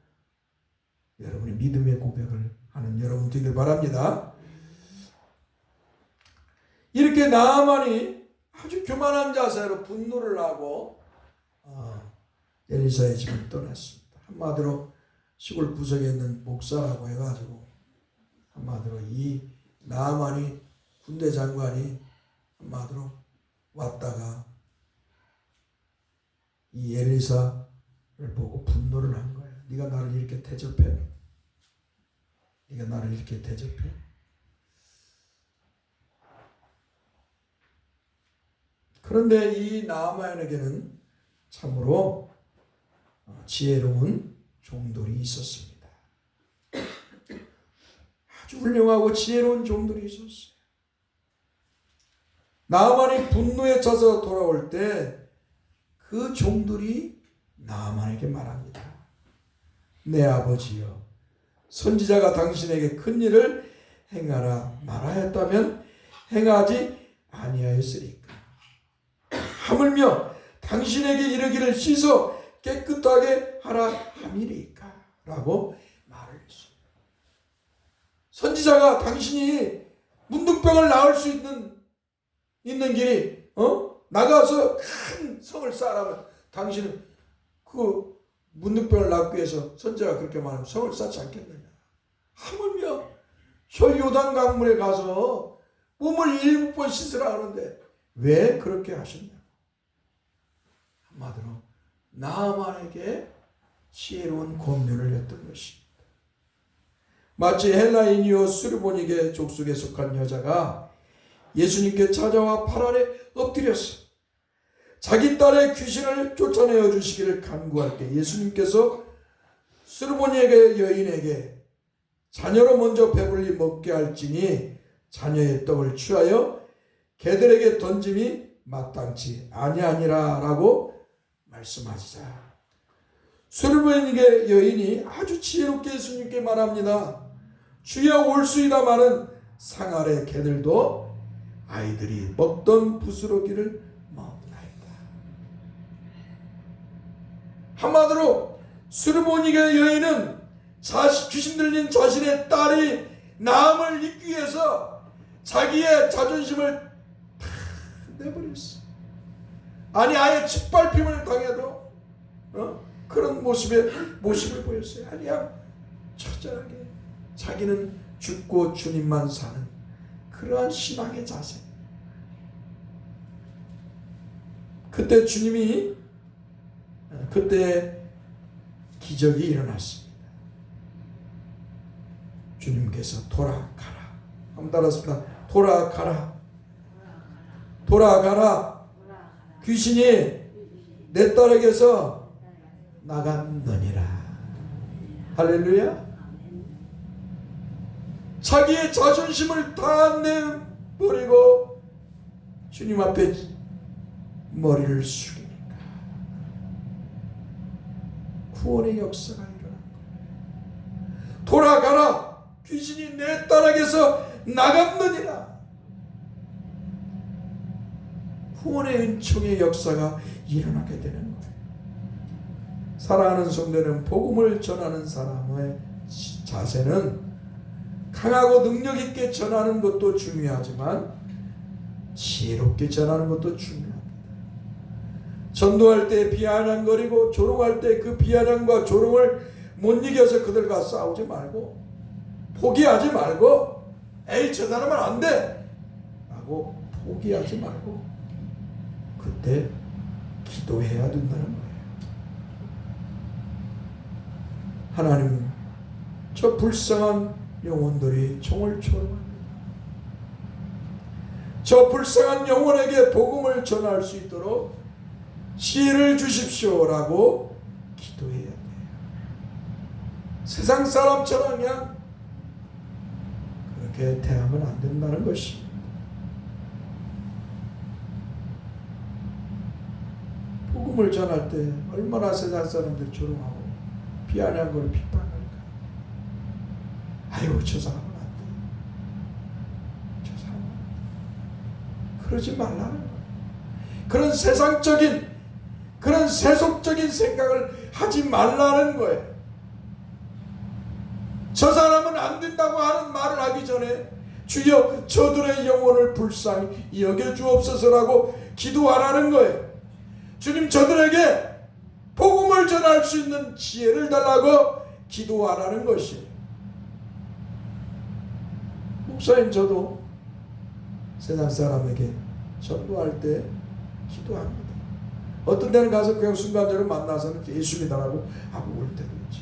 여러분의 믿음의 고백을 하는 여러분 되길 바랍니다. 이렇게 나아만이 아주 교만한 자세로 분노를 하고 엘리사의 집을 떠났습니다. 한마디로 시골 구석에 있는 목사라고 해가지고, 한마디로 이 나아만이 군대 장관이 한마디로 왔다가 이 엘리사를 보고 분노를 한 거예요. 네가 나를 이렇게 대접해? 네가 나를 이렇게 대접해? 그런데 이 나아만에게는 참으로 지혜로운 종들이 있었습니다. 아주 훌륭하고 지혜로운 종들이 있었어요. 나아만이 분노에 차서 돌아올 때 그 종들이 나아만에게 말합니다. 내 아버지여, 선지자가 당신에게 큰 일을 행하라 말하였다면 행하지 아니하였으리까? 하물며 당신에게 이르기를 씻어 깨끗하게 하라 함이리까? 라고 말을 했습니다. 선지자가 당신이 문둥병을 나을 수 있는 길이 나가서 큰 성을 쌓으라면 당신은 그 문둥병을 낫기 위해서 선지자가 그렇게 말하면 성을 쌓지 않겠느냐? 하물며 저 요단 강물에 가서 몸을 7번 씻으라 하는데 왜 그렇게 하셨냐고. 한마디로 나아만에게 지혜로운 권면을 했던 것입니다. 마치 헬라인이요 수르보니게 족속에 속한 여자가 예수님께 찾아와 발 아래 엎드렸어. 자기 딸의 귀신을 쫓아내어 주시기를 간구할 때 예수님께서 수르보니에게 여인에게 자녀로 먼저 배불리 먹게 할지니 자녀의 떡을 취하여 개들에게 던짐이 마땅치 아니하니라 라고 말씀하시자, 수르보니게 여인이 아주 지혜롭게 예수님께 말합니다. 주여 올수이다마는 상 아래 개들도 아이들이 먹던 부스러기를 먹나이다. 한마디로 수르보니게 여인은 귀신 들린 자신의 딸이 나음을 잊기 위해서 자기의 자존심을 다 내버렸어. 아니 아예 짓밟힘을 당해도 그런 모습을 보였어요. 아니야, 처절하게 자기는 죽고 주님만 사는 그러한 신앙의 자세. 그때 기적이 일어났습니다. 주님께서 돌아가라. 한번 따라했습니다. 돌아가라. 귀신이 내 딸에게서 나갔느니라. 할렐루야. 자기의 자존심을 다 내버리고 주님 앞에 머리를 숙이니까 구원의 역사가 일어난 거예요. 돌아가라. 귀신이 내 딸에게서 나갔느니라. 구원의 은총의 역사가 일어나게 되는 거예요. 사랑하는 성도는 복음을 전하는 사람의 자세는 강하고 능력 있게 전하는 것도 중요하지만 지혜롭게 전하는 것도 중요합니다. 전도할 때 비아냥거리고 조롱할 때 그 비아냥과 조롱을 못 이겨서 그들과 싸우지 말고 포기하지 말고 에이 저 사람은 안 돼 라고 포기하지 말고 그때 기도해야 된다는 거예요. 하나님, 저 불쌍한 영혼들이 총을 초롱합니다. 저 불쌍한 영혼에게 복음을 전할 수 있도록 지혜를 주십시오라고 기도해야 돼요. 세상 사람처럼 그냥 그렇게 대하면 안 된다는 것입니다. 복음을 전할 때 얼마나 세상 사람들 조롱하고 비아냥거리고 핍박할까. 아유 저 사람은 안 돼. 저 사람은 안 돼. 그러지 말라는 거예요. 그런 세상적인 그런 세속적인 생각을 하지 말라는 거예요. 저 사람은 안 된다고 하는 말을 하기 전에 주여 저들의 영혼을 불쌍히 여겨주옵소서라고 기도하라는 거예요. 주님 저들에게 복음을 전할 수 있는 지혜를 달라고 기도하라는 것이에요. 목사님 저도 세상 사람에게 전도할 때 기도합니다. 어떤 데는 가서 그냥 순간적으로 만나서는 예수 믿으라고 하고 올 때도 있지.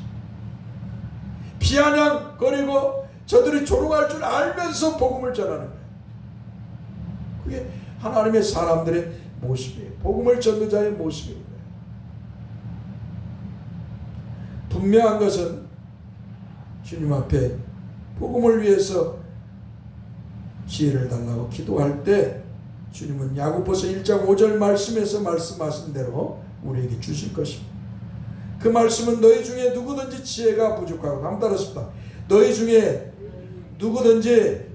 비아냥거리고 저들이 조롱할 줄 알면서 복음을 전하는 거예요. 그게 하나님의 사람들의 모습이에요. 복음을 전도자의 모습인 거예요. 분명한 것은 주님 앞에 복음을 위해서 지혜를 달라고 기도할 때 주님은 야고보서 1장 5절 말씀에서 말씀하신 대로 우리에게 주실 것입니다. 그 말씀은 너희 중에 누구든지 지혜가 부족하고 한번 따라합시다. 너희 중에 누구든지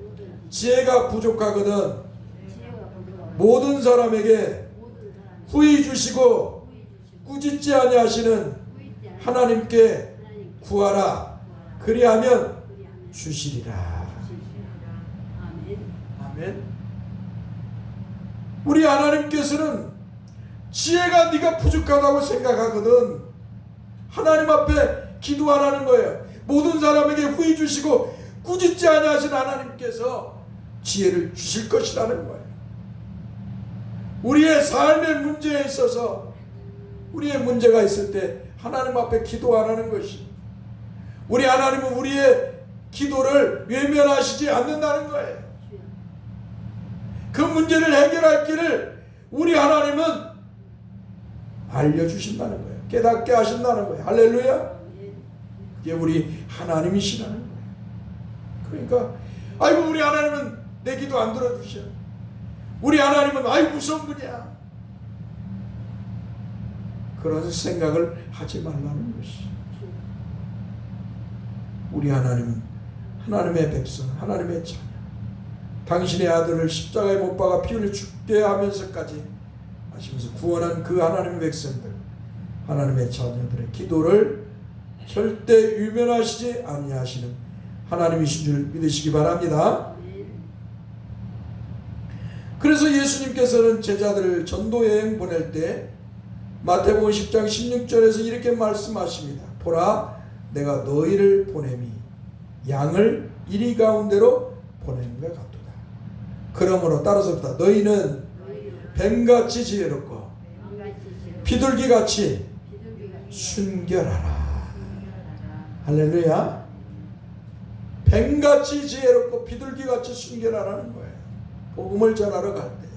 지혜가 부족하거든 모든 사람에게 후히 주시고 꾸짖지 아니하시는 하나님께 구하라. 그리하면 주시리라. 아멘. 우리 하나님께서는 지혜가 네가 부족하다고 생각하거든 하나님 앞에 기도하라는 거예요. 모든 사람에게 후히 주시고 꾸짖지 아니하신 하나님께서 지혜를 주실 것이라는 거예요. 우리의 삶의 문제에 있어서 우리의 문제가 있을 때 하나님 앞에 기도하라는 것이 우리 하나님은 우리의 기도를 외면하시지 않는다는 거예요. 그 문제를 해결할 길을 우리 하나님은 알려주신다는 거예요. 깨닫게 하신다는 거예요. 할렐루야. 그게 우리 하나님이시라는 거예요. 그러니까 아이고 우리 하나님은 내 기도 안 들어주셔. 우리 하나님은 아이고 무서운 분이야. 그런 생각을 하지 말라는 것이. 우리 하나님은 하나님의 백성, 하나님의 자녀. 당신의 아들을 십자가에 못 박아 피 흘려 죽게 하면서까지 하시면서 구원한 그 하나님의 백성들, 하나님의 자녀들의 기도를 절대 유면하시지 아니하시는 하나님이신 줄 믿으시기 바랍니다. 그래서 예수님께서는 제자들을 전도여행 보낼 때 마태복음 10장 16절에서 이렇게 말씀하십니다. 보라, 내가 너희를 보냄이 양을 이리 가운데로 보냄과 같도다. 그러므로 따라서부터 너희는 뱀같이 지혜롭고 비둘기같이 순결하라. 할렐루야. 뱀같이 지혜롭고 비둘기같이 순결하라는 거예요. 복음을 전하러 갈 때,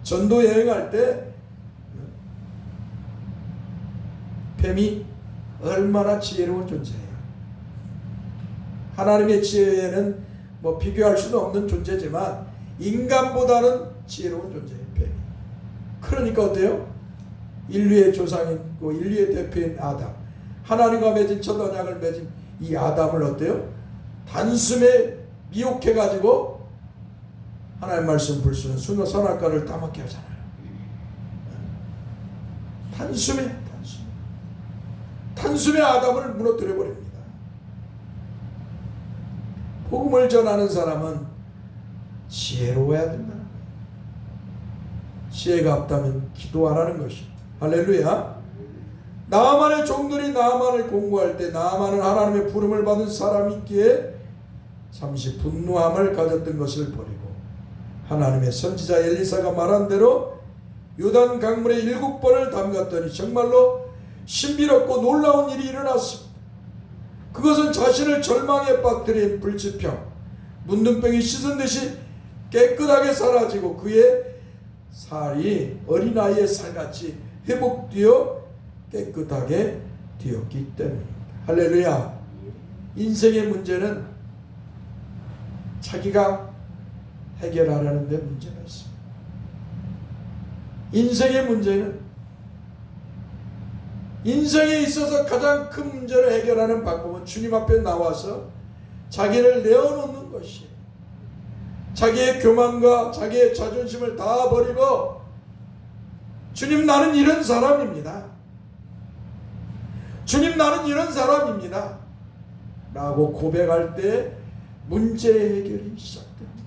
전도 여행할 때 뱀이 얼마나 지혜로운 존재예요. 하나님의 지혜에는 뭐 비교할 수는 없는 존재지만 인간보다는 지혜로운 존재예요, 뱀이. 그러니까 어때요? 인류의 조상이고 인류의 대표인 아담, 하나님과 맺은 첫 언약을 맺은 이 아담을 어때요? 단숨에 미혹해가지고 하나님 말씀 불순은 선악과를 따먹게 하잖아요. 단숨에 아담을 무너뜨려 버립니다. 복음을 전하는 사람은 지혜로워야 된다는 거예요. 지혜가 없다면 기도하라는 것이. 할렐루야. 나아만의 종들이 나아만을 공부할 때 나아만은 하나님의 부름을 받은 사람이기에 잠시 분노함을 가졌던 것을 버리고 하나님의 선지자 엘리사가 말한 대로 요단 강물에 7번을 담갔더니 정말로 신비롭고 놀라운 일이 일어났습니다. 그것은 자신을 절망에 빠뜨린 불치병, 문둥병이 씻은 듯이 깨끗하게 사라지고 그의 살이 어린아이의 살같이 회복되어 깨끗하게 되었기 때문입니다. 할렐루야. 인생의 문제는 자기가 해결하려는 데 문제가 있습니다. 인생의 문제는 인생에 있어서 가장 큰 문제를 해결하는 방법은 주님 앞에 나와서 자기를 내어놓는 것이에요. 자기의 교만과 자기의 자존심을 다 버리고 주님, 나는 이런 사람입니다. 주님, 나는 이런 사람입니다. 라고 고백할 때 문제 해결이 시작됩니다.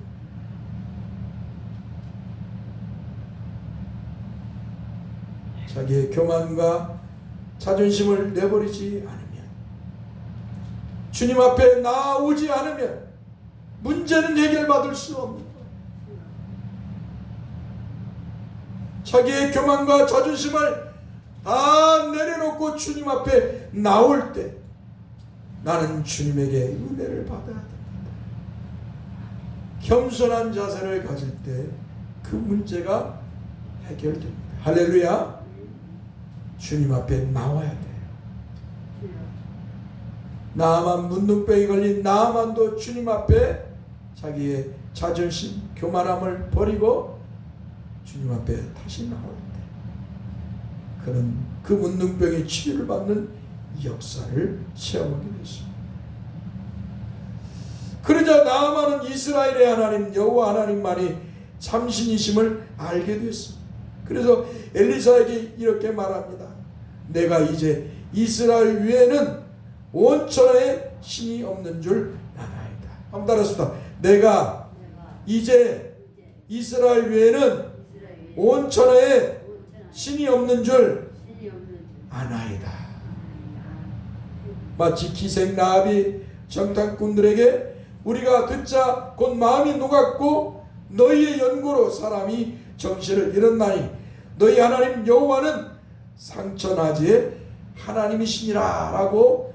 자기의 교만과 자존심을 내버리지 않으면, 주님 앞에 나오지 않으면 문제는 해결받을 수 없는 거예요. 자기의 교만과 자존심을 다 내려놓고 주님 앞에 나올 때 나는 주님에게 은혜를 받아야 됩니다. 겸손한 자세를 가질 때 그 문제가 해결됩니다. 할렐루야. 주님 앞에 나와야 돼요. 나아만 문둥병이 걸린 나아만도 주님 앞에 자기의 자존심, 교만함을 버리고 주님 앞에 다시 나올 때 그는 그 문둥병의 치료를 받는 역사를 체험하게 됐습니다. 그러자 나아만은 이스라엘의 하나님 여호와 하나님만이 참신이심을 알게 됐습니다. 그래서 엘리사에게 이렇게 말합니다. 내가 이제 이스라엘 위에는 온 천하에 신이 없는 줄 아나이다. 한번 따라합시다. 내가 이제 이스라엘 위에는 온 천하에 신이 없는 줄 아나이다. 마치 기생 라합이 정탐꾼들에게 우리가 듣자 곧 마음이 녹았고 너희의 연고로 사람이 정신을 잃었나니 너희 하나님 여호와는 상처나지의 하나님이시니라 라고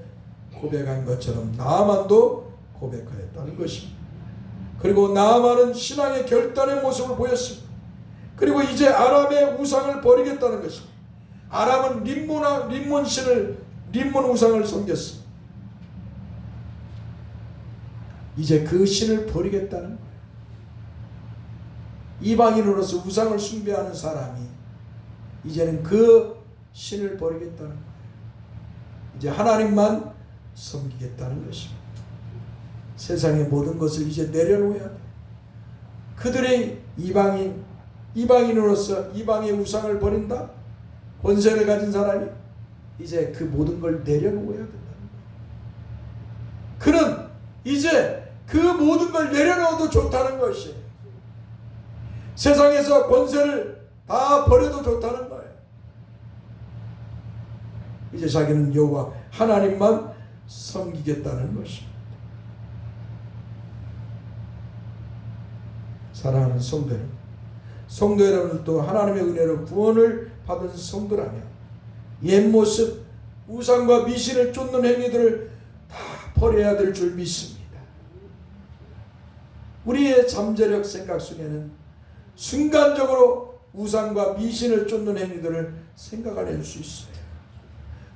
고백한 것처럼 나아만도 고백하였다는 것입니다. 그리고 나아만은 신앙의 결단의 모습을 보였습니다. 그리고 이제 아람의 우상을 버리겠다는 것입니다. 아람은 림몬 우상을 섬겼습니다. 이제 그 신을 버리겠다는 거예요. 이방인으로서 우상을 숭배하는 사람이 이제는 그 신을 버리겠다는 거예요. 이제 하나님만 섬기겠다는 것입니다. 세상의 모든 것을 이제 내려놓아야 돼요. 그들의 이방인으로서 이방의 우상을 버린다? 권세를 가진 사람이 이제 그 모든 걸 내려놓아야 된다는 거예요. 그는 이제 그 모든 걸 내려놓아도 좋다는 것이에요. 세상에서 권세를 다 버려도 좋다는 거예요. 이제 자기는 여호와 하나님만 섬기겠다는 것입니다. 사랑하는 성도 여러분들도 하나님의 은혜로 구원을 받은 성도라면 옛 모습, 우상과 미신을 쫓는 행위들을 다 버려야 될 줄 믿습니다. 우리의 잠재력 생각 속에는 순간적으로 우상과 미신을 쫓는 행위들을 생각해낼 수 있어요.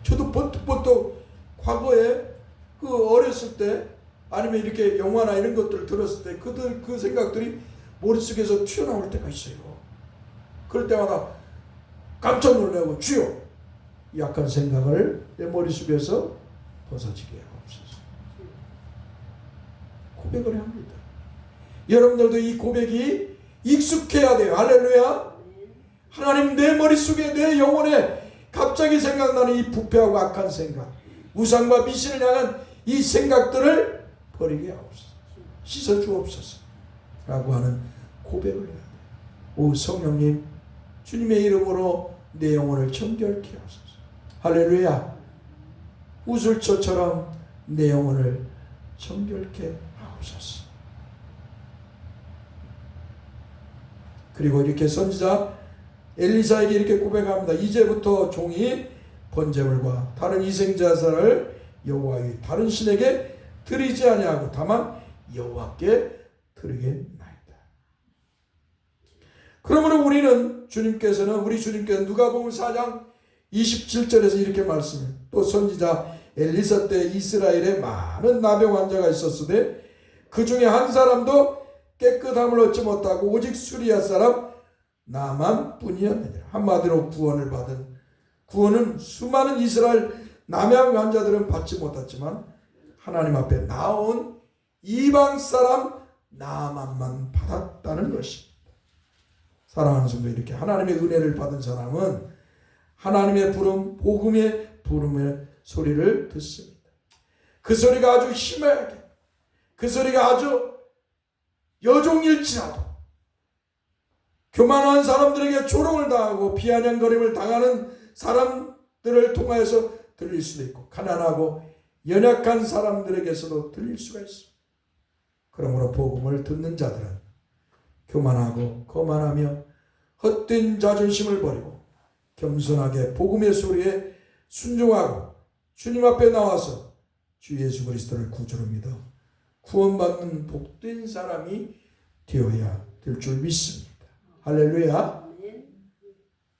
저도 버뜩버뜩 과거에 그 어렸을 때 아니면 이렇게 영화나 이런 것들을 들었을 때 그 생각들이 머릿속에서 튀어나올 때가 있어요. 그럴 때마다 깜짝 놀라고 주여 이 약한 생각을 내 머릿속에서 벗어지게 하옵소서. 고백을 합니다. 여러분들도 이 고백이 익숙해야 돼요. 할렐루야. 하나님, 내 머릿속에 내 영혼에 갑자기 생각나는 이 부패하고 악한 생각, 우상과 미신을 향한 이 생각들을 버리게 하옵소서. 씻어 주옵소서 라고 하는 고백을 해야 돼요. 오 성령님, 주님의 이름으로 내 영혼을 정결케 하소서. 할렐루야. 우슬초처럼 내 영혼을 정결케 하옵소서. 그리고 이렇게 선지자 엘리사에게 이렇게 고백합니다. 이제부터 종이 번제물과 다른 이생제사를 여호와의 다른 신에게 드리지 아니하고 다만 여호와께 드리겠나이다. 그러므로 우리 주님께서는 누가복음 4장 27절에서 이렇게 말씀해요. 또 선지자 엘리사 때 이스라엘에 많은 나병 환자가 있었으되 그 중에 한 사람도 깨끗함을 얻지 못하고 오직 수리아 사람 나만 뿐이었느니라. 한마디로 구원은 수많은 이스라엘 남양 환자들은 받지 못했지만 하나님 앞에 나온 이방 사람 나만만 받았다는 것입니다. 사랑하는 성도, 이렇게 하나님의 은혜를 받은 사람은 하나님의 부름, 복음의 부름의 소리를 듣습니다. 그 소리가 아주 심하게, 그 소리가 아주 여종일지라도 교만한 사람들에게 조롱을 당하고 비아냥거림을 당하는 사람들을 통하여서 들릴 수도 있고 가난하고 연약한 사람들에게서도 들릴 수가 있습니다. 그러므로 복음을 듣는 자들은 교만하고 거만하며 헛된 자존심을 버리고 겸손하게 복음의 소리에 순종하고 주님 앞에 나와서 주 예수 그리스도를 구주로 믿어 구원받는 복된 사람이 되어야 될 줄 믿습니다. 할렐루야.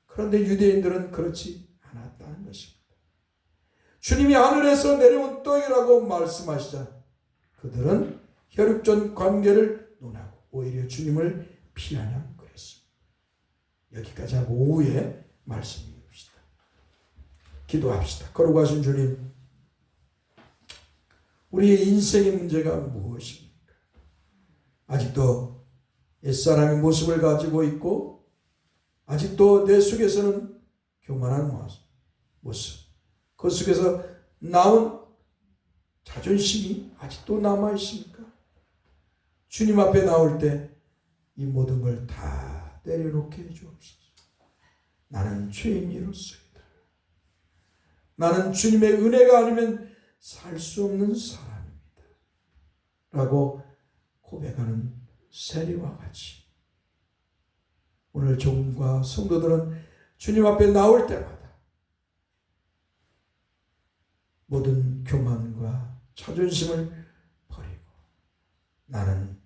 그런데 유대인들은 그렇지 않았다는 것입니다. 주님이 하늘에서 내려온 떡이라고 말씀하시자 그들은 혈육전 관계를 논하고 오히려 주님을 피하냐 그랬습니다. 여기까지 하고 오후에 말씀 읽읍시다. 기도합시다. 거룩하신 주님, 우리의 인생의 문제가 무엇입니까? 아직도 옛사람의 모습을 가지고 있고 아직도 내 속에서는 교만한 모습, 그 속에서 나온 자존심이 아직도 남아있습니까? 주님 앞에 나올 때 이 모든 걸 다 내려놓게 해주옵소서. 나는 죄인이로소이다. 나는 주님의 은혜가 아니면 살 수 없는 사람입니다. 라고 고백하는 세리와 같이 오늘 종과 성도들은 주님 앞에 나올 때마다 모든 교만과 자존심을 버리고 나는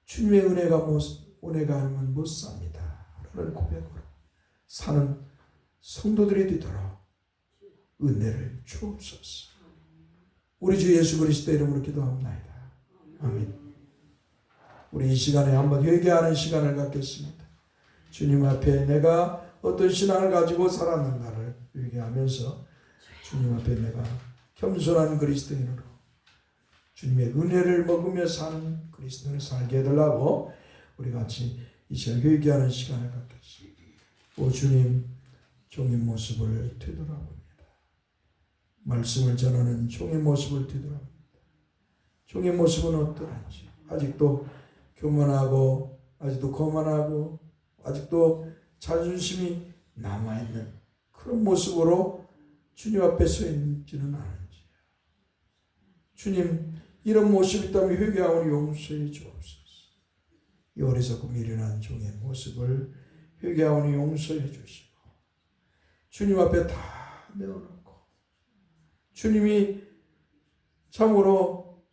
주님의 은혜가 아니면 못 삽니다 라는 고백으로 사는 성도들이 되도록 은혜를 주옵소서. 우리 주 예수 그리스도 이름으로 기도합니다. 아멘. 우리 이 시간에 한번 회개하는 시간을 갖겠습니다. 주님 앞에 내가 어떤 신앙을 가지고 살았는가를 회개하면서 주님 앞에 내가 겸손한 그리스도인으로 주님의 은혜를 먹으며 사는 그리스도인을 살게 해달라고 우리 같이 이 시간 회개하는 시간을 갖겠습니다. 오 주님, 종의 모습을 되돌아봅니다. 말씀을 전하는 종의 모습을 되돌아봅니다. 종의 모습은 어떠한지, 아직도 교만하고 아직도 거만하고 아직도 자존심이 남아있는 그런 모습으로 주님 앞에 서 있지는 않은지. 주님, 이런 모습이 있다면 회개하오니 용서해 주옵소서. 이 어리석고 미련한 종의 모습을 회개하오니 용서해 주시고 주님 앞에 다 내어놓고 주님이 참으로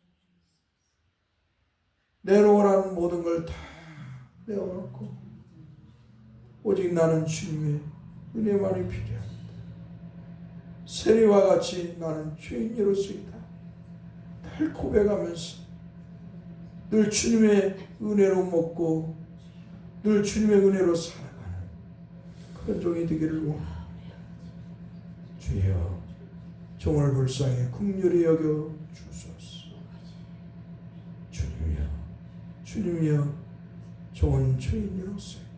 내놓으라는 모든 걸 다 내어놓고 오직 나는 주님의 은혜만이 필요합니다. 세리와 같이 나는 죄인으로서이다. 늘 고백하면서 늘 주님의 은혜로 먹고 늘 주님의 은혜로 살아가는 그런 종이 되기를 원합니다. 주여, 종을 불쌍히 긍휼히 여겨 주소서. 주님이여, 주님이여, 종은 죄인으로서이다.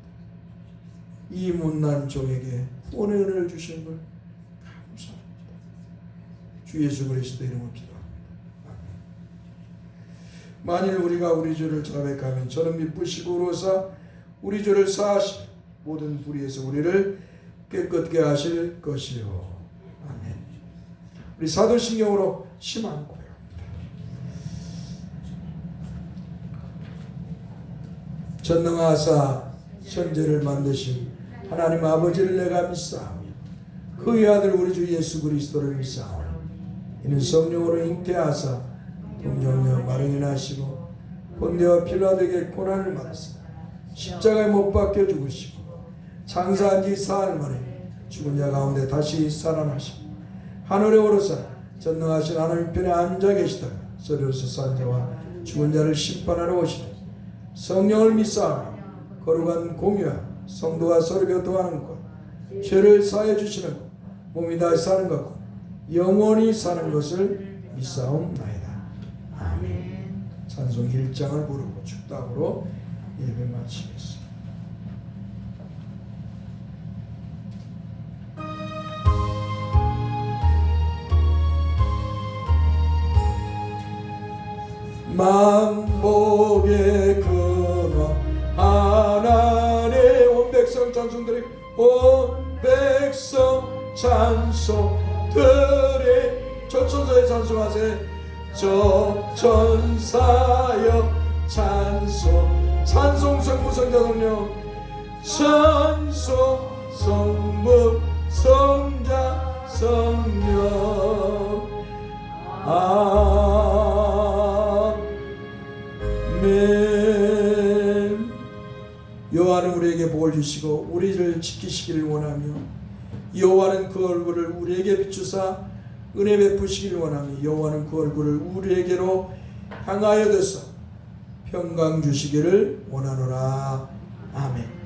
이 못난 종에게 구원의 은혜를 주신 걸 감사합니다. 주 예수 그리스도 이름으로 기도합니다. 만일 우리가 우리 죄를 자백하면 저는 미쁘시고 의로사 우리 죄를 사하시고 모든 불의에서 우리를 깨끗게 하실 것이요. 아멘. 우리 사도신경으로 희망 고백합니다. 전능하사 천지를 만드신 하나님 아버지를 내가 믿사오며 그의 아들 우리 주 예수 그리스도를 믿사오니 이는 성령으로 잉태하사 동정녀 마령이 나시고 본디와 필라도에게 고난을 받으사 십자가에 못 박혀 죽으시고 장사한 지 사흘 만에 죽은 자 가운데 다시 살아나시고 하늘에 오르사 전능하신 하나님 편에 앉아 계시다가 서려서 산 자와 죽은 자를 심판하러 오시니 성령을 믿사오며 거룩한 공유와 성도가 서로 교통하는 것 죄를 사해 주시는 것 몸이 다시 사는 것과 영원히 사는 것을 믿사옵나이다. 아멘. 찬송 1장을 부르고 축답으로 예배 마치겠습니다. 만복의 근원 하나님 온 백성 찬송드리 온 백성 찬송드리 저천사에 찬송하세 저 천사여 찬송 찬송 성부 성자 성령 찬송 성부 성자 성령 아멘. 여호와는 우리에게 복을 주시고 우리를 지키시기를 원하며 여호와는 그 얼굴을 우리에게 비추사 은혜 베푸시기를 원하며 여호와는 그 얼굴을 우리에게로 향하여 드사 평강 주시기를 원하노라. 아멘.